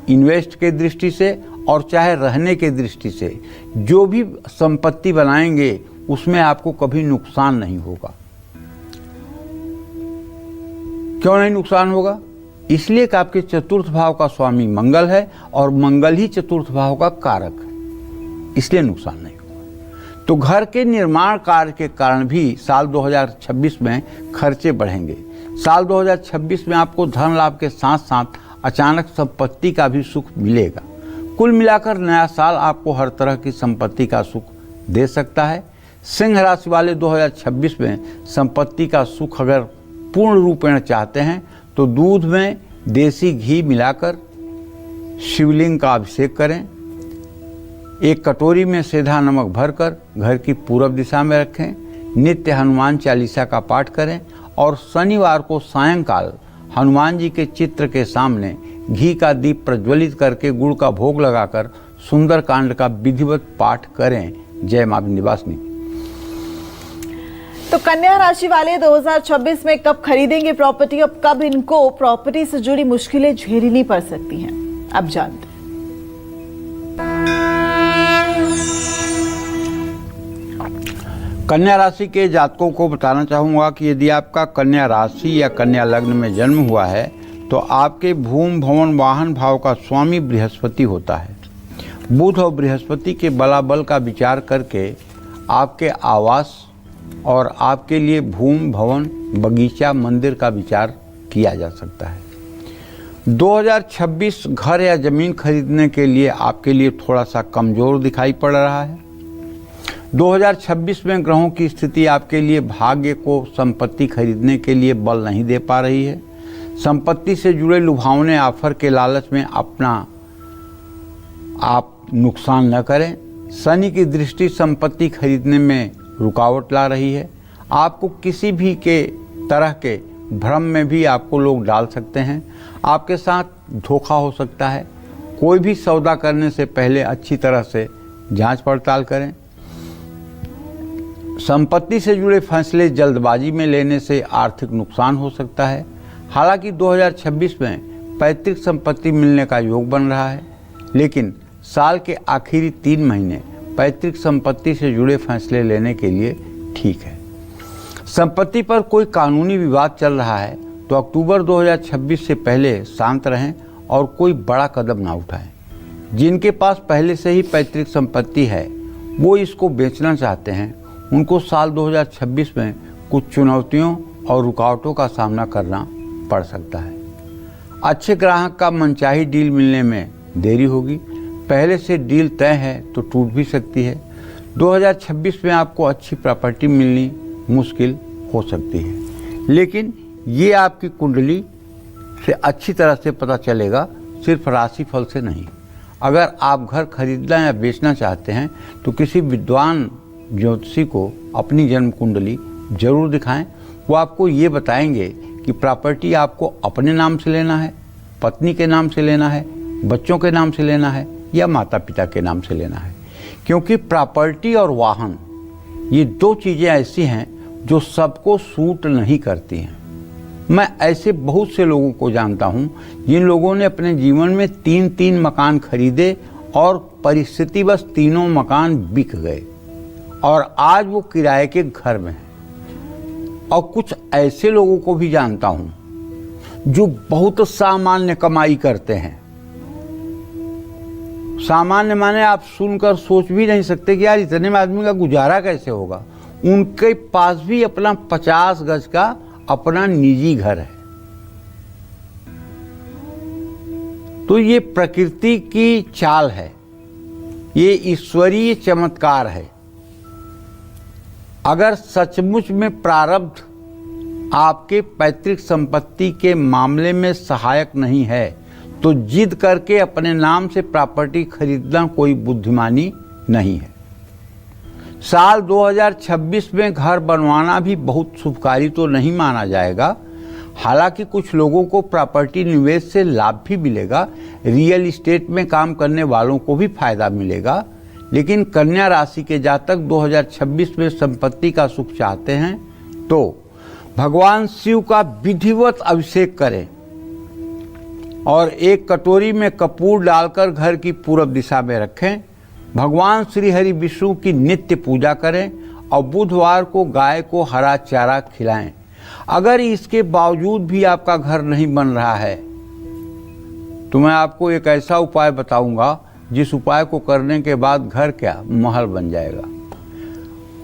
इन्वेस्ट के दृष्टि से और चाहे रहने के दृष्टि से, जो भी संपत्ति बनाएंगे उसमें आपको कभी नुकसान नहीं होगा। क्यों नहीं नुकसान होगा? इसलिए कि आपके चतुर्थ भाव का स्वामी मंगल है और मंगल ही चतुर्थ भाव का कारक है, इसलिए नुकसान नहीं होगा। तो घर के निर्माण कार्य के कारण भी साल 2026 में खर्चे बढ़ेंगे। साल 2026 में आपको धन लाभ के साथ साथ अचानक संपत्ति का भी सुख मिलेगा। कुल मिलाकर नया साल आपको हर तरह की संपत्ति का सुख दे सकता है। सिंह राशि वाले 2026 में संपत्ति का सुख अगर पूर्ण रूपेण चाहते हैं तो दूध में देसी घी मिलाकर शिवलिंग का अभिषेक करें। एक कटोरी में सेंधा नमक भरकर घर की पूर्व दिशा में रखें। नित्य हनुमान चालीसा का पाठ करें और शनिवार को सायंकाल हनुमान जी के चित्र के सामने घी का दीप प्रज्वलित करके गुड़ का भोग लगाकर सुंदरकांड का विधिवत पाठ करें। जय मां विंध्यवासिनी। तो कन्या राशि वाले 2026 में कब खरीदेंगे प्रॉपर्टी, अब कब इनको प्रॉपर्टी से जुड़ी मुश्किलें झेलनी पड़ सकती हैं, अब जानते हैं। कन्या राशि के जातकों को बताना चाहूँगा कि यदि आपका कन्या राशि या कन्या लग्न में जन्म हुआ है तो आपके भूमि भवन वाहन भाव का स्वामी बृहस्पति होता है। बुध और बृहस्पति के बलाबल का विचार करके आपके आवास और आपके लिए भूमि भवन बगीचा मंदिर का विचार किया जा सकता है। 2026 घर या ज़मीन खरीदने के लिए आपके लिए थोड़ा सा कमज़ोर दिखाई पड़ रहा है। 2026 में ग्रहों की स्थिति आपके लिए भाग्य को संपत्ति खरीदने के लिए बल नहीं दे पा रही है। संपत्ति से जुड़े लुभावने ऑफर के लालच में अपना आप नुकसान न करें। शनि की दृष्टि संपत्ति खरीदने में रुकावट ला रही है। आपको किसी भी के तरह के भ्रम में भी आपको लोग डाल सकते हैं। आपके साथ धोखा हो सकता है। कोई भी सौदा करने से पहले अच्छी तरह से जांच पड़ताल करें। संपत्ति से जुड़े फैसले जल्दबाजी में लेने से आर्थिक नुकसान हो सकता है। हालांकि 2026 में पैतृक संपत्ति मिलने का योग बन रहा है, लेकिन साल के आखिरी 3 महीने पैतृक संपत्ति से जुड़े फैसले लेने के लिए ठीक है। संपत्ति पर कोई कानूनी विवाद चल रहा है तो अक्टूबर 2026 से पहले शांत रहें और कोई बड़ा कदम ना उठाएं। जिनके पास पहले से ही पैतृक संपत्ति है वो इसको बेचना चाहते हैं, उनको साल 2026 में कुछ चुनौतियों और रुकावटों का सामना करना पड़ सकता है। अच्छे ग्राहक का मनचाही डील मिलने में देरी होगी। पहले से डील तय है तो टूट भी सकती है। 2026 में आपको अच्छी प्रॉपर्टी मिलनी मुश्किल हो सकती है, लेकिन ये आपकी कुंडली से अच्छी तरह से पता चलेगा, सिर्फ राशिफल से नहीं। अगर आप घर खरीदना या बेचना चाहते हैं तो किसी विद्वान ज्योतिषी को अपनी जन्म कुंडली जरूर दिखाएं। वो आपको ये बताएंगे कि प्रॉपर्टी आपको अपने नाम से लेना है, पत्नी के नाम से लेना है, बच्चों के नाम से लेना है या माता पिता के नाम से लेना है। क्योंकि प्रॉपर्टी और वाहन ये 2 चीज़ें ऐसी हैं जो सबको सूट नहीं करती हैं। मैं ऐसे बहुत से लोगों को जानता हूँ जिन लोगों ने अपने जीवन में 3-3 मकान खरीदे और परिस्थिति बस तीनों मकान बिक गए और आज वो किराए के घर में हैं। और कुछ ऐसे लोगों को भी जानता हूं जो बहुत सामान्य कमाई करते हैं। सामान्य माने आप सुनकर सोच भी नहीं सकते कि यार इतने में आदमी का गुजारा कैसे होगा। उनके पास भी अपना 50 गज का अपना निजी घर है। तो ये प्रकृति की चाल है, ये ईश्वरीय चमत्कार है। अगर सचमुच में प्रारब्ध आपके पैतृक संपत्ति के मामले में सहायक नहीं है तो जिद करके अपने नाम से प्रॉपर्टी खरीदना कोई बुद्धिमानी नहीं है। साल 2026 में घर बनवाना भी बहुत शुभकारी तो नहीं माना जाएगा। हालांकि कुछ लोगों को प्रॉपर्टी निवेश से लाभ भी मिलेगा, रियल एस्टेट में काम करने वालों को भी फायदा मिलेगा। लेकिन कन्या राशि के जातक 2026 में संपत्ति का सुख चाहते हैं तो भगवान शिव का विधिवत अभिषेक करें और एक कटोरी में कपूर डालकर घर की पूर्व दिशा में रखें। भगवान श्री हरि विष्णु की नित्य पूजा करें और बुधवार को गाय को हरा चारा खिलाएं। अगर इसके बावजूद भी आपका घर नहीं बन रहा है तो मैं आपको एक ऐसा उपाय बताऊंगा जिस उपाय को करने के बाद घर क्या महल बन जाएगा।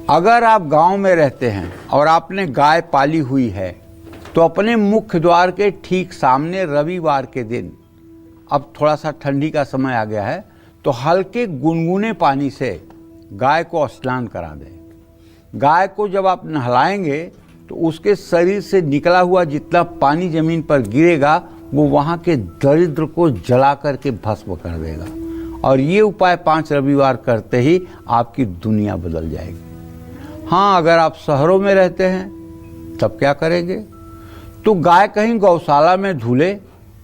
अगर आप गांव में रहते हैं और आपने गाय पाली हुई है तो अपने मुख्य द्वार के ठीक सामने रविवार के दिन, अब थोड़ा सा ठंडी का समय आ गया है, तो हल्के गुनगुने पानी से गाय को स्नान करा दें। गाय को जब आप नहलाएंगे तो उसके शरीर से निकला हुआ जितना पानी जमीन पर गिरेगा वो वहाँ के दरिद्र को जला करके भस्म कर देगा। और ये उपाय 5 रविवार करते ही आपकी दुनिया बदल जाएगी। हाँ, अगर आप शहरों में रहते हैं तब क्या करेंगे? तो गाय कहीं गौशाला में धुले,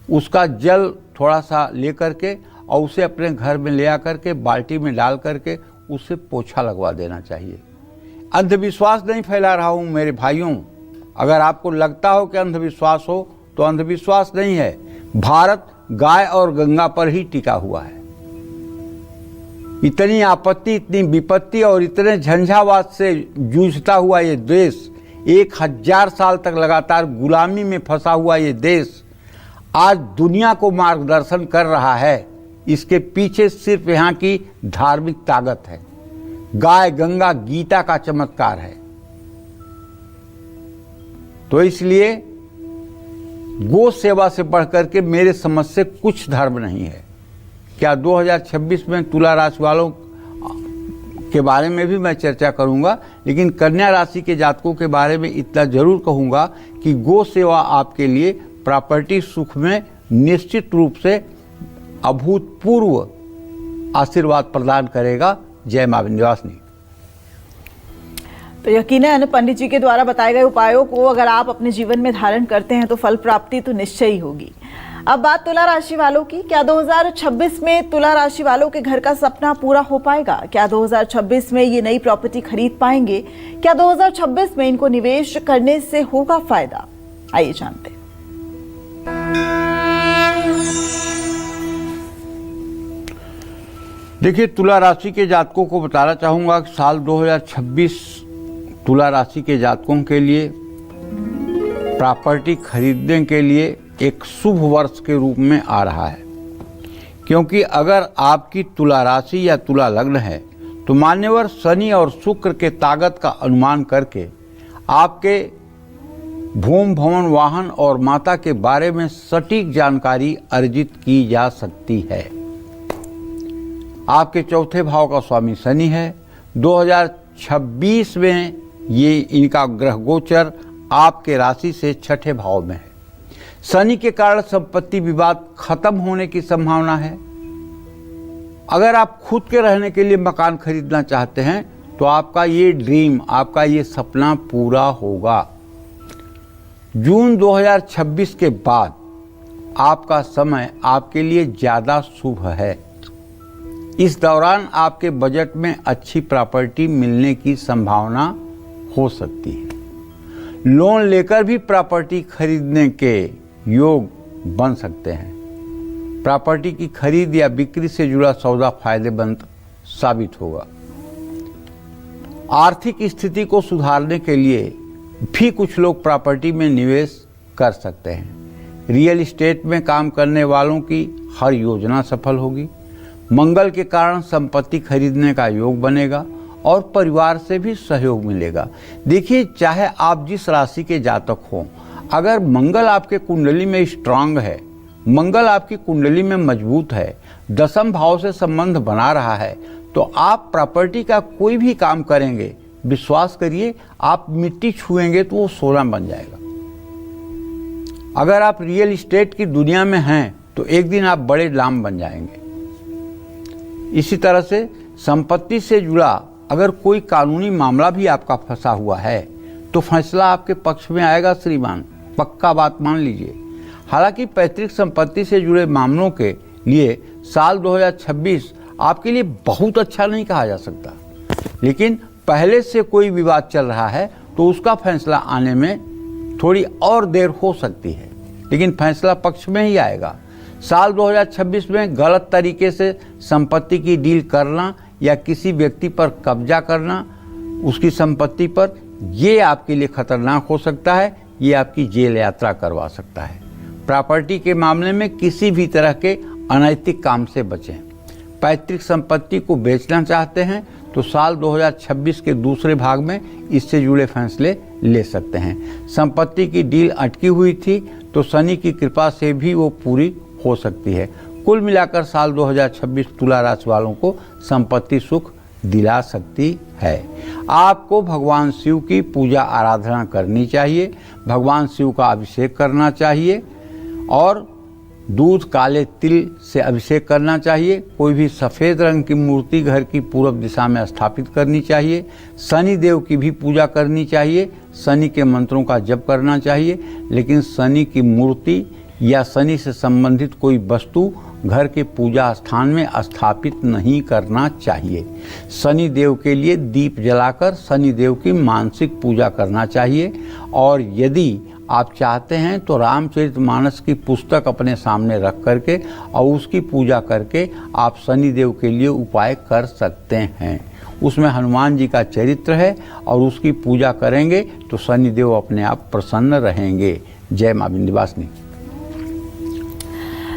उसका जल थोड़ा सा ले करके और उसे अपने घर में ले आकर के बाल्टी में डाल करके उसे पोछा लगवा देना चाहिए। अंधविश्वास नहीं फैला रहा हूँ मेरे भाइयों। अगर आपको लगता हो कि अंधविश्वास हो तो अंधविश्वास नहीं है। भारत गाय और गंगा पर ही टिका हुआ है। इतनी आपत्ति, इतनी विपत्ति और इतने झंझावात से जूझता हुआ ये देश, 1000 साल तक लगातार गुलामी में फंसा हुआ ये देश आज दुनिया को मार्गदर्शन कर रहा है। इसके पीछे सिर्फ यहाँ की धार्मिक ताकत है। गाय, गंगा, गीता का चमत्कार है। तो इसलिए गो सेवा से बढ़कर के मेरे समझ से कुछ धर्म नहीं है। क्या 2026 में तुला राशि वालों के बारे में भी मैं चर्चा करूंगा, लेकिन कन्या राशि के जातकों के बारे में इतना जरूर कहूंगा कि गो सेवा आपके लिए प्रॉपर्टी सुख में निश्चित रूप से अभूतपूर्व आशीर्वाद प्रदान करेगा। जय मां विंध्यवासिनी। तो यकीनन पंडित जी के द्वारा बताए गए उपायों को अगर आप अपने जीवन में धारण करते हैं तो फल प्राप्ति तो निश्चय ही होगी। अब बात तुला राशि वालों की। क्या 2026 में तुला राशि वालों के घर का सपना पूरा हो पाएगा? क्या 2026 में ये नई प्रॉपर्टी खरीद पाएंगे? क्या 2026 में इनको निवेश करने से होगा फायदा? आइए जानते हैं। देखिए, तुला राशि के जातकों को बताना चाहूंगा कि साल 2026 तुला राशि के जातकों के लिए प्रॉपर्टी खरीदने के लिए एक शुभ वर्ष के रूप में आ रहा है। क्योंकि अगर आपकी तुला राशि या तुला लग्न है तो मान्यवर शनि और शुक्र के ताकत का अनुमान करके आपके भूमि, भवन, वाहन और माता के बारे में सटीक जानकारी अर्जित की जा सकती है। आपके चौथे भाव का स्वामी शनि है। 2026 में ये इनका ग्रह गोचर आपके राशि से छठे भाव में है। शनि के कारण संपत्ति विवाद खत्म होने की संभावना है। अगर आप खुद के रहने के लिए मकान खरीदना चाहते हैं तो आपका ये ड्रीम, आपका ये सपना पूरा होगा। जून 2026 के बाद आपका समय आपके लिए ज़्यादा शुभ है। इस दौरान आपके बजट में अच्छी प्रॉपर्टी मिलने की संभावना हो सकती है। लोन लेकर भी प्रॉपर्टी खरीदने के योग बन सकते हैं। प्रॉपर्टी की खरीद या बिक्री से जुड़ा सौदा फायदेमंद साबित होगा। आर्थिक स्थिति को सुधारने के लिए भी कुछ लोग प्रॉपर्टी में निवेश कर सकते हैं। रियल एस्टेट में काम करने वालों की हर योजना सफल होगी। मंगल के कारण संपत्ति खरीदने का योग बनेगा और परिवार से भी सहयोग मिलेगा। देखिए, चाहे आप जिस राशि के जातक हों, अगर मंगल आपके कुंडली में स्ट्रांग है, मंगल आपकी कुंडली में मजबूत है, दशम भाव से संबंध बना रहा है, तो आप प्रॉपर्टी का कोई भी काम करेंगे, विश्वास करिए, आप मिट्टी छुएंगे तो वो सोना बन जाएगा। अगर आप रियल एस्टेट की दुनिया में हैं तो एक दिन आप बड़े नाम बन जाएंगे। इसी तरह से संपत्ति से जुड़ा अगर कोई कानूनी मामला भी आपका फंसा हुआ है तो फैसला आपके पक्ष में आएगा श्रीमान, पक्का बात मान लीजिए। हालांकि पैतृक संपत्ति से जुड़े मामलों के लिए साल 2026 आपके लिए बहुत अच्छा नहीं कहा जा सकता, लेकिन पहले से कोई विवाद चल रहा है तो उसका फैसला आने में थोड़ी और देर हो सकती है, लेकिन फैसला पक्ष में ही आएगा। साल 2026 में गलत तरीके से संपत्ति की डील करना या किसी व्यक्ति पर कब्जा करना उसकी संपत्ति पर, ये आपके लिए खतरनाक हो सकता है। ये आपकी जेल यात्रा करवा सकता है। प्रॉपर्टी के मामले में किसी भी तरह के अनैतिक काम से बचें। पैतृक संपत्ति को बेचना चाहते हैं तो साल 2026 के दूसरे भाग में इससे जुड़े फैसले ले सकते हैं। संपत्ति की डील अटकी हुई थी तो शनि की कृपा से भी वो पूरी हो सकती है। कुल मिलाकर साल 2026 तुला राशि वालों को संपत्ति सुख दिला सकती है। आपको भगवान शिव की पूजा आराधना करनी चाहिए, भगवान शिव का अभिषेक करना चाहिए और दूध काले तिल से अभिषेक करना चाहिए। कोई भी सफ़ेद रंग की मूर्ति घर की पूर्व दिशा में स्थापित करनी चाहिए। शनि देव की भी पूजा करनी चाहिए, शनि के मंत्रों का जप करना चाहिए, लेकिन शनि की मूर्ति या शनि से संबंधित कोई वस्तु घर के पूजा स्थान में स्थापित नहीं करना चाहिए। शनि देव के लिए दीप जलाकर शनि देव की मानसिक पूजा करना चाहिए। और यदि आप चाहते हैं तो रामचरितमानस की पुस्तक अपने सामने रख करके और उसकी पूजा करके आप शनि देव के लिए उपाय कर सकते हैं। उसमें हनुमान जी का चरित्र है और उसकी पूजा करेंगे तो शनि देव अपने आप प्रसन्न रहेंगे। जय मां विंध्यवासिनी।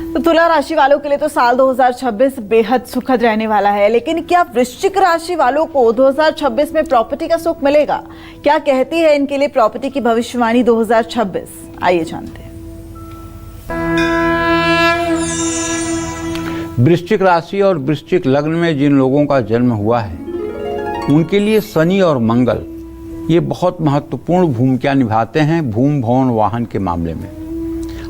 तो तुला राशि वालों के लिए तो साल 2026 बेहद सुखद रहने वाला है, लेकिन क्या वृश्चिक राशि वालों को 2026 में प्रॉपर्टी का सुख मिलेगा? क्या कहती है इनके लिए प्रॉपर्टी की भविष्यवाणी 2026? आइए जानते हैं। वृश्चिक राशि और वृश्चिक लग्न में जिन लोगों का जन्म हुआ है उनके लिए शनि और मंगल ये बहुत महत्वपूर्ण भूमिका निभाते हैं भूमि भवन वाहन के मामले में।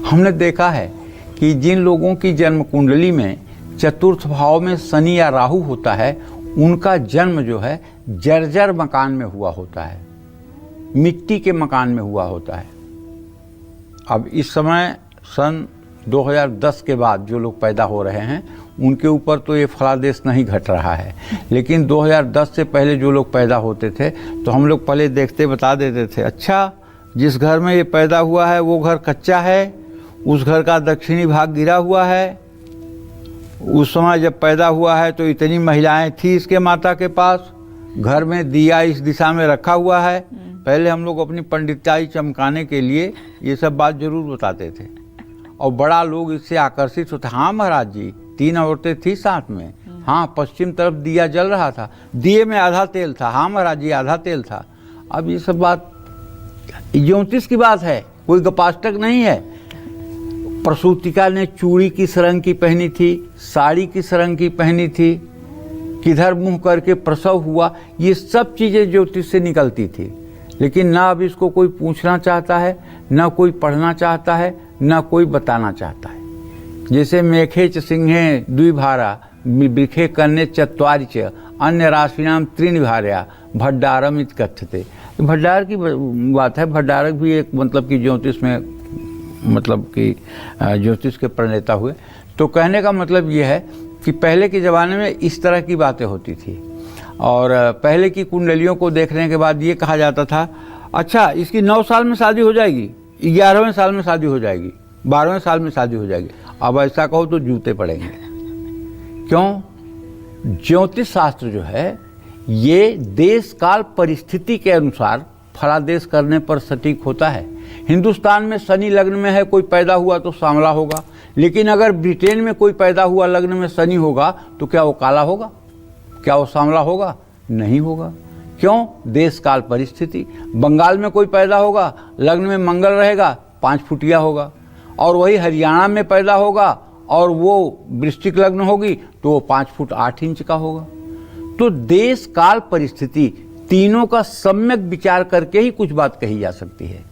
हमने देखा है कि जिन लोगों की जन्म कुंडली में चतुर्थ भाव में शनि या राहु होता है उनका जन्म जो है जर्जर मकान में हुआ होता है, मिट्टी के मकान में हुआ होता है। अब इस समय सन 2010 के बाद जो लोग पैदा हो रहे हैं उनके ऊपर तो ये फलादेश नहीं घट रहा है, लेकिन 2010 से पहले जो लोग पैदा होते थे तो हम लोग पहले देखते बता देते थे, अच्छा जिस घर में ये पैदा हुआ है वो घर कच्चा है, उस घर का दक्षिणी भाग गिरा हुआ है, उस समय जब पैदा हुआ है तो इतनी महिलाएं थी इसके माता के पास, घर में दिया इस दिशा में रखा हुआ है। पहले हम लोग अपनी पंडिताई चमकाने के लिए ये सब बात जरूर बताते थे और बड़ा लोग इससे आकर्षित होते। हाँ महाराज जी 3 औरतें थी साथ में, हाँ पश्चिम तरफ दिया जल रहा था, दिए में आधा तेल था, हाँ महाराज जी आधा तेल था। अब ये सब बात ज्योतिष की बात है, कोई गपाष्टक नहीं है। प्रसूतिका ने चूड़ी किस रंग की पहनी थी, साड़ी किस रंग की पहनी थी, किधर मुंह करके प्रसव हुआ, ये सब चीज़ें ज्योतिष से निकलती थी। लेकिन ना अब इसको कोई पूछना चाहता है, ना कोई पढ़ना चाहता है, ना कोई बताना चाहता है। जैसे मेघे च सिंहे द्विभारा वृखे कन्ये चत्वारि च अन्य राशिनाम त्रीणि भार्या भड्डारम इत कथ्यते। भड्डार की बात है, भड्डारक भी एक मतलब कि ज्योतिष में मतलब कि ज्योतिष के प्रणेता हुए। तो कहने का मतलब ये है कि पहले के ज़माने में इस तरह की बातें होती थी और पहले की कुंडलियों को देखने के बाद ये कहा जाता था, अच्छा इसकी 9 साल में शादी हो जाएगी, 11वें साल में शादी हो जाएगी, 12वें साल में शादी हो जाएगी। अब ऐसा कहो तो जूते पड़ेंगे। क्यों? ज्योतिष शास्त्र जो है ये देश काल परिस्थिति के अनुसार फलादेश करने पर सटीक होता है। हिंदुस्तान में शनि लग्न में है, कोई पैदा हुआ तो सांवला होगा, लेकिन अगर ब्रिटेन में कोई पैदा हुआ लग्न में शनि होगा तो क्या वो काला होगा, क्या वो सांवला होगा? नहीं होगा। क्यों? देश काल परिस्थिति। बंगाल में कोई पैदा होगा लग्न में मंगल रहेगा, 5 फुटिया होगा, और वही हरियाणा में पैदा होगा और वो वृश्चिक लग्न होगी तो वो 5 फुट 8 इंच का होगा। तो देश काल परिस्थिति तीनों का सम्यक विचार करके ही कुछ बात कही जा सकती है।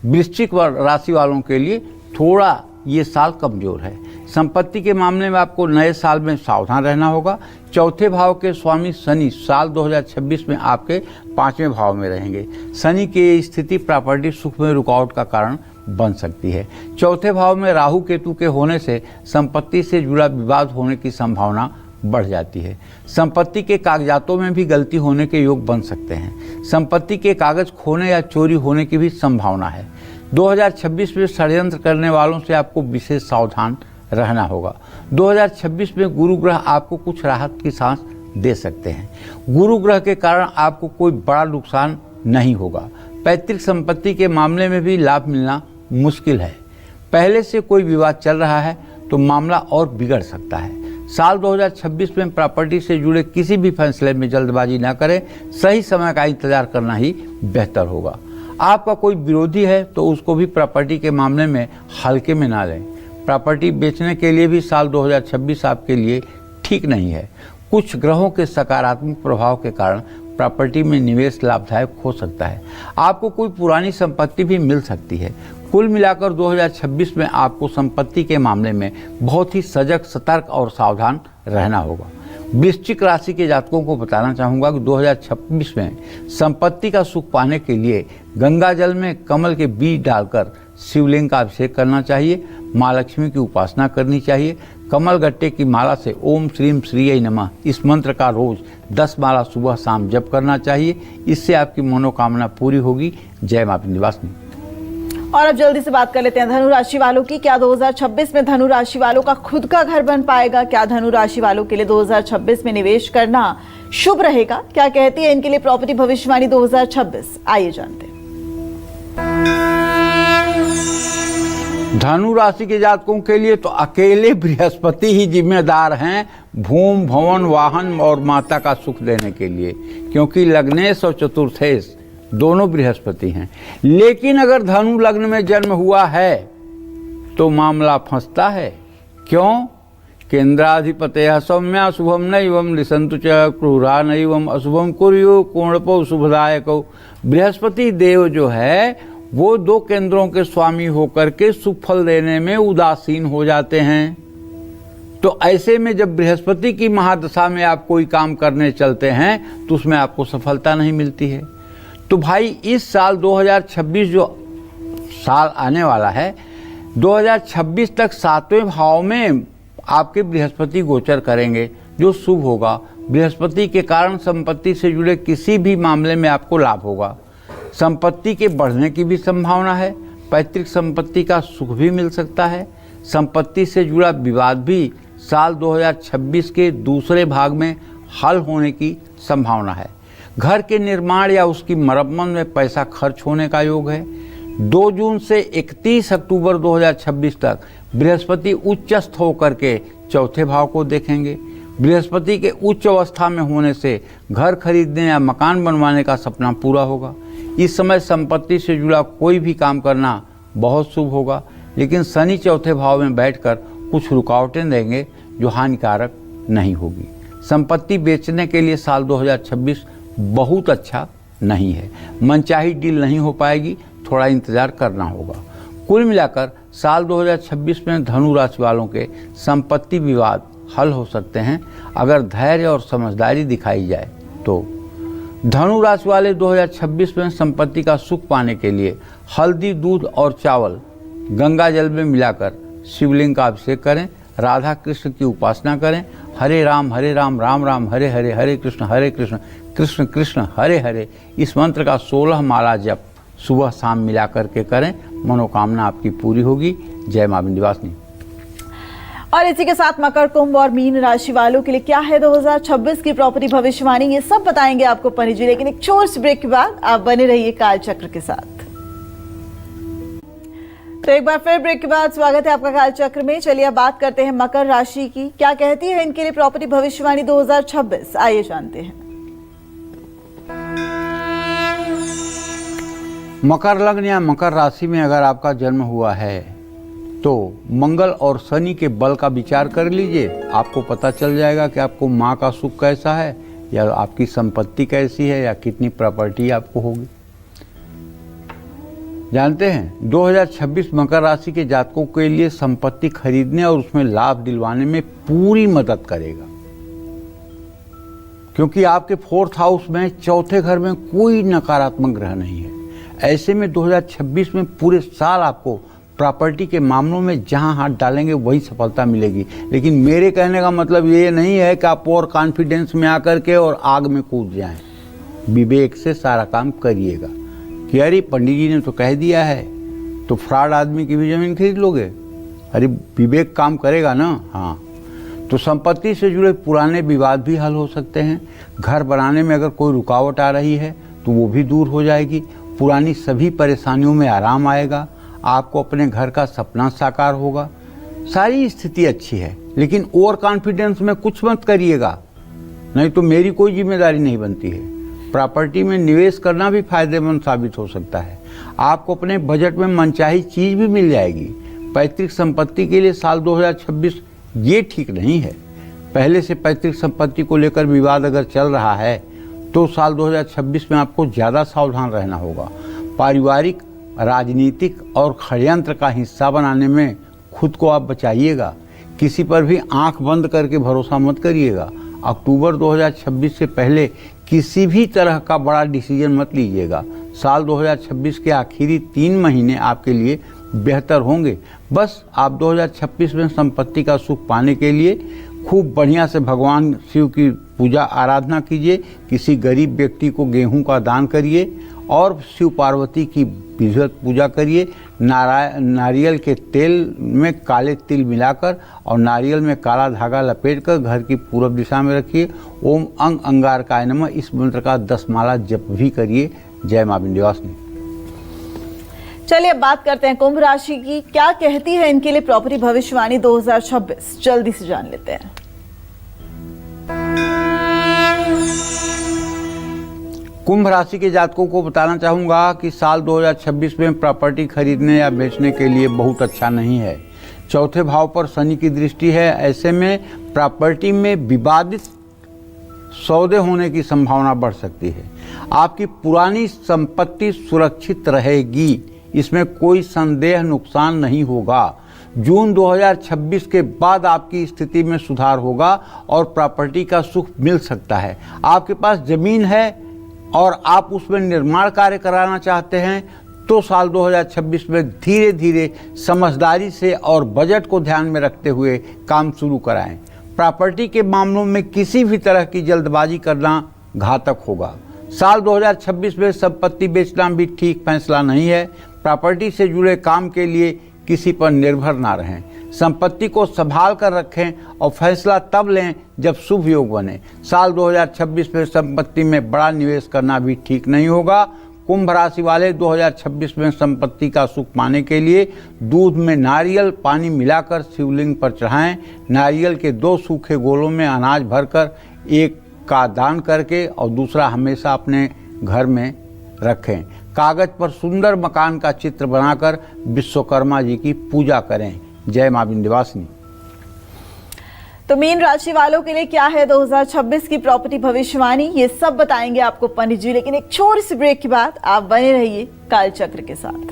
वृश्चिक राशि वालों के लिए थोड़ा ये साल कमजोर है। संपत्ति के मामले में आपको नए साल में सावधान रहना होगा। चौथे भाव के स्वामी शनि साल 2026 में आपके 5वें भाव में रहेंगे। शनि की ये स्थिति प्रॉपर्टी सुख में रुकावट का कारण बन सकती है। चौथे भाव में राहु केतु के होने से संपत्ति से जुड़ा विवाद होने की संभावना बढ़ जाती है। संपत्ति के कागजातों में भी गलती होने के योग बन सकते हैं। संपत्ति के कागज खोने या चोरी होने की भी संभावना है। 2026 में षड्यंत्र करने वालों से आपको विशेष सावधान रहना होगा। 2026 में गुरु ग्रह आपको कुछ राहत की सांस दे सकते हैं। गुरु ग्रह के कारण आपको कोई बड़ा नुकसान नहीं होगा। पैतृक संपत्ति के मामले में भी लाभ मिलना मुश्किल है। पहले से कोई विवाद चल रहा है तो मामला और बिगड़ सकता है। साल 2026 में प्रॉपर्टी से जुड़े किसी भी फैसले में जल्दबाजी न करें, सही समय का इंतजार करना ही बेहतर होगा। आपका कोई विरोधी है तो उसको भी प्रॉपर्टी के मामले में हल्के में ना लें। प्रॉपर्टी बेचने के लिए भी साल 2026 आपके लिए ठीक नहीं है। कुछ ग्रहों के सकारात्मक प्रभाव के कारण प्रॉपर्टी में निवेश लाभदायक हो सकता है। आपको कोई पुरानी संपत्ति भी मिल सकती है। कुल मिलाकर 2026 में आपको संपत्ति के मामले में बहुत ही सजग, सतर्क और सावधान रहना होगा। वृश्चिक राशि के जातकों को बताना चाहूँगा कि 2026 में संपत्ति का सुख पाने के लिए गंगा जल में कमल के बीज डालकर शिवलिंग का अभिषेक करना चाहिए। माँ लक्ष्मी की उपासना करनी चाहिए। कमल गट्टे की माला से ओम श्रीम श्रीय नमः इस मंत्र का रोज 10 माला सुबह शाम जप करना चाहिए। इससे आपकी मनोकामना पूरी होगी। जय मां विंध्यवासिनी। और अब जल्दी से बात कर लेते हैं धनु राशि वालों की। क्या 2026 में धनु राशि वालों का खुद का घर बन पाएगा? क्या धनु राशि वालों के लिए 2026 में निवेश करना शुभ रहेगा? क्या कहती है इनके लिए प्रॉपर्टी भविष्यवाणी 2026? आइए जानते हैं। धनु राशि के जातकों के लिए तो अकेले बृहस्पति ही जिम्मेदार हैं भूम, भवन, वाहन और माता का सुख देने के लिए, क्योंकि लग्नेश और चतुर्थेश दोनों बृहस्पति हैं। लेकिन अगर धनु लग्न में जन्म हुआ है तो मामला फंसता है। क्यों? केंद्राधिपतयः सौम्या शुभम नैवम लिसन्तु च क्रूरा नैवम अशुभम कुर्यो कोणपो शुभदायको। बृहस्पति देव जो है वो 2 केंद्रों के स्वामी होकर के शुभ फल देने में उदासीन हो जाते हैं। तो ऐसे में जब बृहस्पति की महादशा में आप कोई काम करने चलते हैं तो उसमें आपको सफलता नहीं मिलती है। तो भाई इस साल 2026 जो साल आने वाला है, 2026 तक 7वें भाव में आपके बृहस्पति गोचर करेंगे जो शुभ होगा। बृहस्पति के कारण संपत्ति से जुड़े किसी भी मामले में आपको लाभ होगा। संपत्ति के बढ़ने की भी संभावना है। पैतृक संपत्ति का सुख भी मिल सकता है। संपत्ति से जुड़ा विवाद भी साल 2026 के दूसरे भाग में हल होने की संभावना है। घर के निर्माण या उसकी मरम्मत में पैसा खर्च होने का योग है। 2 जून से 31 अक्टूबर 2026 तक बृहस्पति उच्चस्थ होकर के चौथे भाव को देखेंगे। बृहस्पति के उच्च अवस्था में होने से घर खरीदने या मकान बनवाने का सपना पूरा होगा। इस समय संपत्ति से जुड़ा कोई भी काम करना बहुत शुभ होगा। लेकिन शनि चौथे भाव में बैठकर कुछ रुकावटें देंगे जो हानिकारक नहीं होगी। संपत्ति बेचने के लिए साल 2026 बहुत अच्छा नहीं है। मनचाही डील नहीं हो पाएगी, थोड़ा इंतजार करना होगा। कुल मिलाकर साल 2026 में धनु राशि वालों के संपत्ति विवाद हल हो सकते हैं अगर धैर्य और समझदारी दिखाई जाए तो। धनु राशि वाले 2026 में संपत्ति का सुख पाने के लिए हल्दी, दूध और चावल गंगा जल में मिलाकर शिवलिंग का अभिषेक करें। राधा कृष्ण की उपासना करें। हरे राम राम राम हरे हरे, हरे कृष्ण कृष्ण कृष्ण हरे हरे इस मंत्र का 16 माला जप सुबह शाम मिला करके करें। मनोकामना आपकी पूरी होगी। जय मां विंध्यवासिनी। और इसी के साथ मकर, कुंभ और मीन राशि वालों के लिए क्या है 2026 की प्रॉपर्टी भविष्यवाणी, ये सब बताएंगे आपको पनी जी। लेकिन एक छोटे से ब्रेक के बाद आप बने रहिए कालचक्र के साथ। तो एक बार फिर ब्रेक के बाद स्वागत है आपका कालचक्र में। चलिए अब बात करते हैं मकर राशि की। क्या कहती है इनके लिए प्रॉपर्टी भविष्यवाणी 2026? आइए जानते हैं। मकर लग्न या मकर राशि में अगर आपका जन्म हुआ है तो मंगल और शनि के बल का विचार कर लीजिए। आपको पता चल जाएगा कि आपको माँ का सुख कैसा है, या आपकी संपत्ति कैसी है, या कितनी प्रॉपर्टी आपको होगी। जानते हैं 2026 मकर राशि के जातकों के लिए संपत्ति खरीदने और उसमें लाभ दिलवाने में पूरी मदद करेगा, क्योंकि आपके 4th हाउस में चौथे घर में कोई नकारात्मक ग्रह नहीं है। ऐसे में 2026 में पूरे साल आपको प्रॉपर्टी के मामलों में जहां हाथ डालेंगे वही सफलता मिलेगी। लेकिन मेरे कहने का मतलब ये नहीं है कि आप और कॉन्फिडेंस में आकर के और आग में कूद जाएं। विवेक से सारा काम करिएगा कि अरे पंडित जी ने तो कह दिया है, तो फ्रॉड आदमी की भी ज़मीन खरीद लोगे? अरे विवेक काम करेगा ना। हाँ, तो संपत्ति से जुड़े पुराने विवाद भी हल हो सकते हैं। घर बनाने में अगर कोई रुकावट आ रही है तो वो भी दूर हो जाएगी। पुरानी सभी परेशानियों में आराम आएगा। आपको अपने घर का सपना साकार होगा। सारी स्थिति अच्छी है, लेकिन ओवर कॉन्फिडेंस में कुछ मत करिएगा, नहीं तो मेरी कोई जिम्मेदारी नहीं बनती है। प्रॉपर्टी में निवेश करना भी फायदेमंद साबित हो सकता है। आपको अपने बजट में मनचाही चीज़ भी मिल जाएगी। पैतृक संपत्ति के लिए साल 2026 ये ठीक नहीं है। पहले से पैतृक संपत्ति को लेकर विवाद अगर चल रहा है तो साल 2026 में आपको ज़्यादा सावधान रहना होगा। पारिवारिक, राजनीतिक और षड्यंत्र का हिस्सा बनाने में खुद को आप बचाइएगा। किसी पर भी आंख बंद करके भरोसा मत करिएगा। अक्टूबर 2026 से पहले किसी भी तरह का बड़ा डिसीजन मत लीजिएगा। साल 2026 के आखिरी 3 महीने आपके लिए बेहतर होंगे। बस आप 2026 में संपत्ति का सुख पाने के लिए खूब बढ़िया से भगवान शिव की पूजा आराधना कीजिए। किसी गरीब व्यक्ति को गेहूं का दान करिए और शिव पार्वती की विधिवत पूजा करिए। नारियल के तेल में काले तिल मिलाकर और नारियल में काला धागा लपेटकर घर की पूर्व दिशा में रखिए। ओम अंग अंगारकाय नमः इस मंत्र का 10 माला जप भी करिए। जय मां विंध्यवासिनी। चलिए अब बात करते हैं कुंभ राशि की। क्या कहती है इनके लिए प्रॉपर्टी भविष्यवाणी 2026, जल्दी से जान लेते हैं। कुंभ राशि के जातकों को बताना चाहूँगा कि साल 2026 में प्रॉपर्टी खरीदने या बेचने के लिए बहुत अच्छा नहीं है। चौथे भाव पर शनि की दृष्टि है। ऐसे में प्रॉपर्टी में विवादित सौदे होने की संभावना बढ़ सकती है। आपकी पुरानी संपत्ति सुरक्षित रहेगी, इसमें कोई संदेह नुकसान नहीं होगा। जून 2026 के बाद आपकी स्थिति में सुधार होगा और प्रॉपर्टी का सुख मिल सकता है। आपके पास जमीन है और आप उसमें निर्माण कार्य कराना चाहते हैं तो साल 2026 में धीरे धीरे समझदारी से और बजट को ध्यान में रखते हुए काम शुरू कराएं। प्रॉपर्टी के मामलों में किसी भी तरह की जल्दबाजी करना घातक होगा। साल 2026 में संपत्ति बेचना भी ठीक फैसला नहीं है। प्रॉपर्टी से जुड़े काम के लिए किसी पर निर्भर ना रहें। संपत्ति को संभाल कर रखें और फैसला तब लें जब शुभ योग बने। साल 2026 में संपत्ति में बड़ा निवेश करना भी ठीक नहीं होगा। कुंभ राशि वाले 2026 में संपत्ति का सुख पाने के लिए दूध में नारियल पानी मिलाकर शिवलिंग पर चढ़ाएं। नारियल के 2 सूखे गोलों में अनाज भरकर एक का दान करके और दूसरा हमेशा अपने घर में रखें। कागज पर सुंदर मकान का चित्र बनाकर विश्वकर्मा जी की पूजा करें। जय मां विंध्यवासिनी। तो मीन राशि वालों के लिए क्या है 2026 की प्रॉपर्टी भविष्यवाणी, ये सब बताएंगे आपको पंडित जी। लेकिन एक छोटी सी ब्रेक के बाद आप बने रहिए कालचक्र के साथ।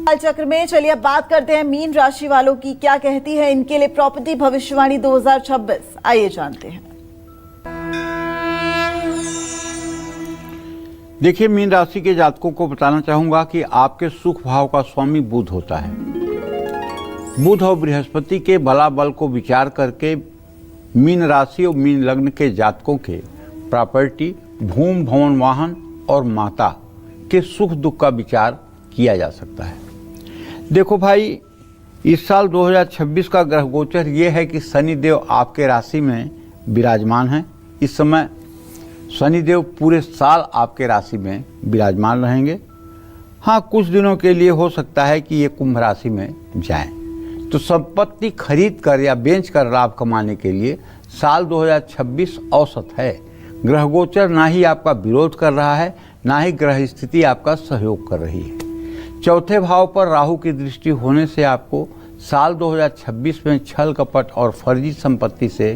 कालचक्र में चलिए अब बात करते हैं मीन राशि वालों की। क्या कहती है इनके लिए प्रॉपर्टी भविष्यवाणी 2026, आइए जानते हैं। देखिए, मीन राशि के जातकों को बताना चाहूंगा कि आपके सुख भाव का स्वामी बुध होता है। बुध और बृहस्पति के बला बल को विचार करके मीन राशि और मीन लग्न के जातकों के प्रॉपर्टी, भूमि, भवन, वाहन और माता के सुख दुख का विचार किया जा सकता है। देखो भाई, इस साल 2026 का ग्रह गोचर ये है कि शनिदेव आपके राशि में विराजमान हैं। इस समय शनिदेव पूरे साल आपके राशि में विराजमान रहेंगे। हाँ, कुछ दिनों के लिए हो सकता है कि ये कुंभ राशि में जाएं। तो संपत्ति खरीद कर या बेच कर लाभ कमाने के लिए साल 2026 औसत है। ग्रह गोचर ना ही आपका विरोध कर रहा है, ना ही ग्रह स्थिति आपका सहयोग कर रही है। चौथे भाव पर राहु की दृष्टि होने से आपको साल 2026 में छल कपट और फर्जी संपत्ति से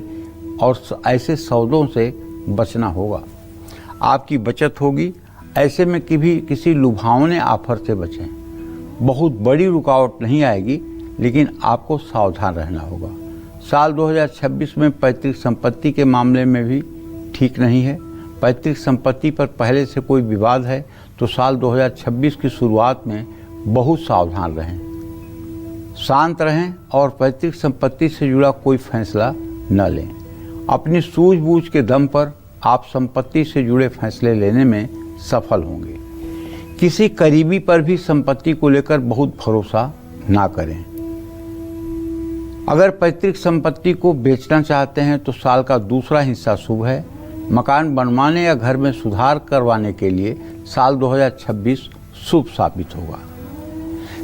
और ऐसे सौदों से बचना होगा। आपकी बचत होगी, ऐसे में किसी लुभावने ऑफर से बचें। बहुत बड़ी रुकावट नहीं आएगी, लेकिन आपको सावधान रहना होगा। साल 2026 में पैतृक संपत्ति के मामले में भी ठीक नहीं है। पैतृक संपत्ति पर पहले से कोई विवाद है तो साल 2026 की शुरुआत में बहुत सावधान रहें, शांत रहें और पैतृक संपत्ति से जुड़ा कोई फैसला न लें। अपनी सूझबूझ के दम पर आप संपत्ति से जुड़े फैसले लेने में सफल होंगे। किसी करीबी पर भी संपत्ति को लेकर बहुत भरोसा ना करें। अगर पैतृक संपत्ति को बेचना चाहते हैं तो साल का दूसरा हिस्सा शुभ है। मकान बनवाने या घर में सुधार करवाने के लिए साल 2026 शुभ साबित होगा।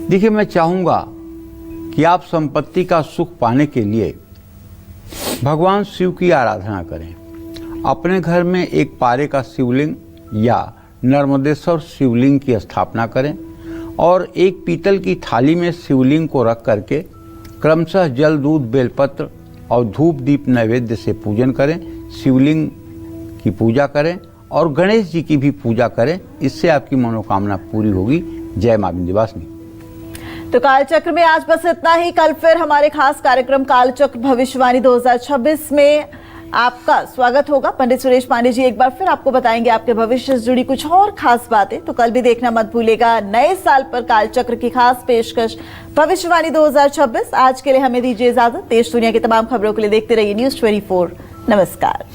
देखिए, मैं चाहूँगा कि आप संपत्ति का सुख पाने के लिए भगवान शिव की आराधना करें। अपने घर में एक पारे का शिवलिंग या नर्मदेश्वर शिवलिंग की स्थापना करें और एक पीतल की थाली में शिवलिंग को रख करके क्रमशः जल, दूध, बेलपत्र और धूप दीप नैवेद्य से पूजन करें। शिवलिंग की पूजा करें और गणेश जी की भी पूजा करें। इससे आपकी मनोकामना पूरी होगी। जय मां विंध्यवासिनी। तो कालचक्र में आज बस इतना ही। कल फिर हमारे खास कार्यक्रम कालचक्र भविष्यवाणी 2026 में आपका स्वागत होगा। पंडित सुरेश पांडे जी एक बार फिर आपको बताएंगे आपके भविष्य से जुड़ी कुछ और खास बातें। तो कल भी देखना मत भूलिएगा नए साल पर कालचक्र की खास पेशकश भविष्यवाणी 2026। आज के लिए हमें दीजिए इजाजत। देश दुनिया की तमाम खबरों के लिए देखते रहिए News 24। नमस्कार।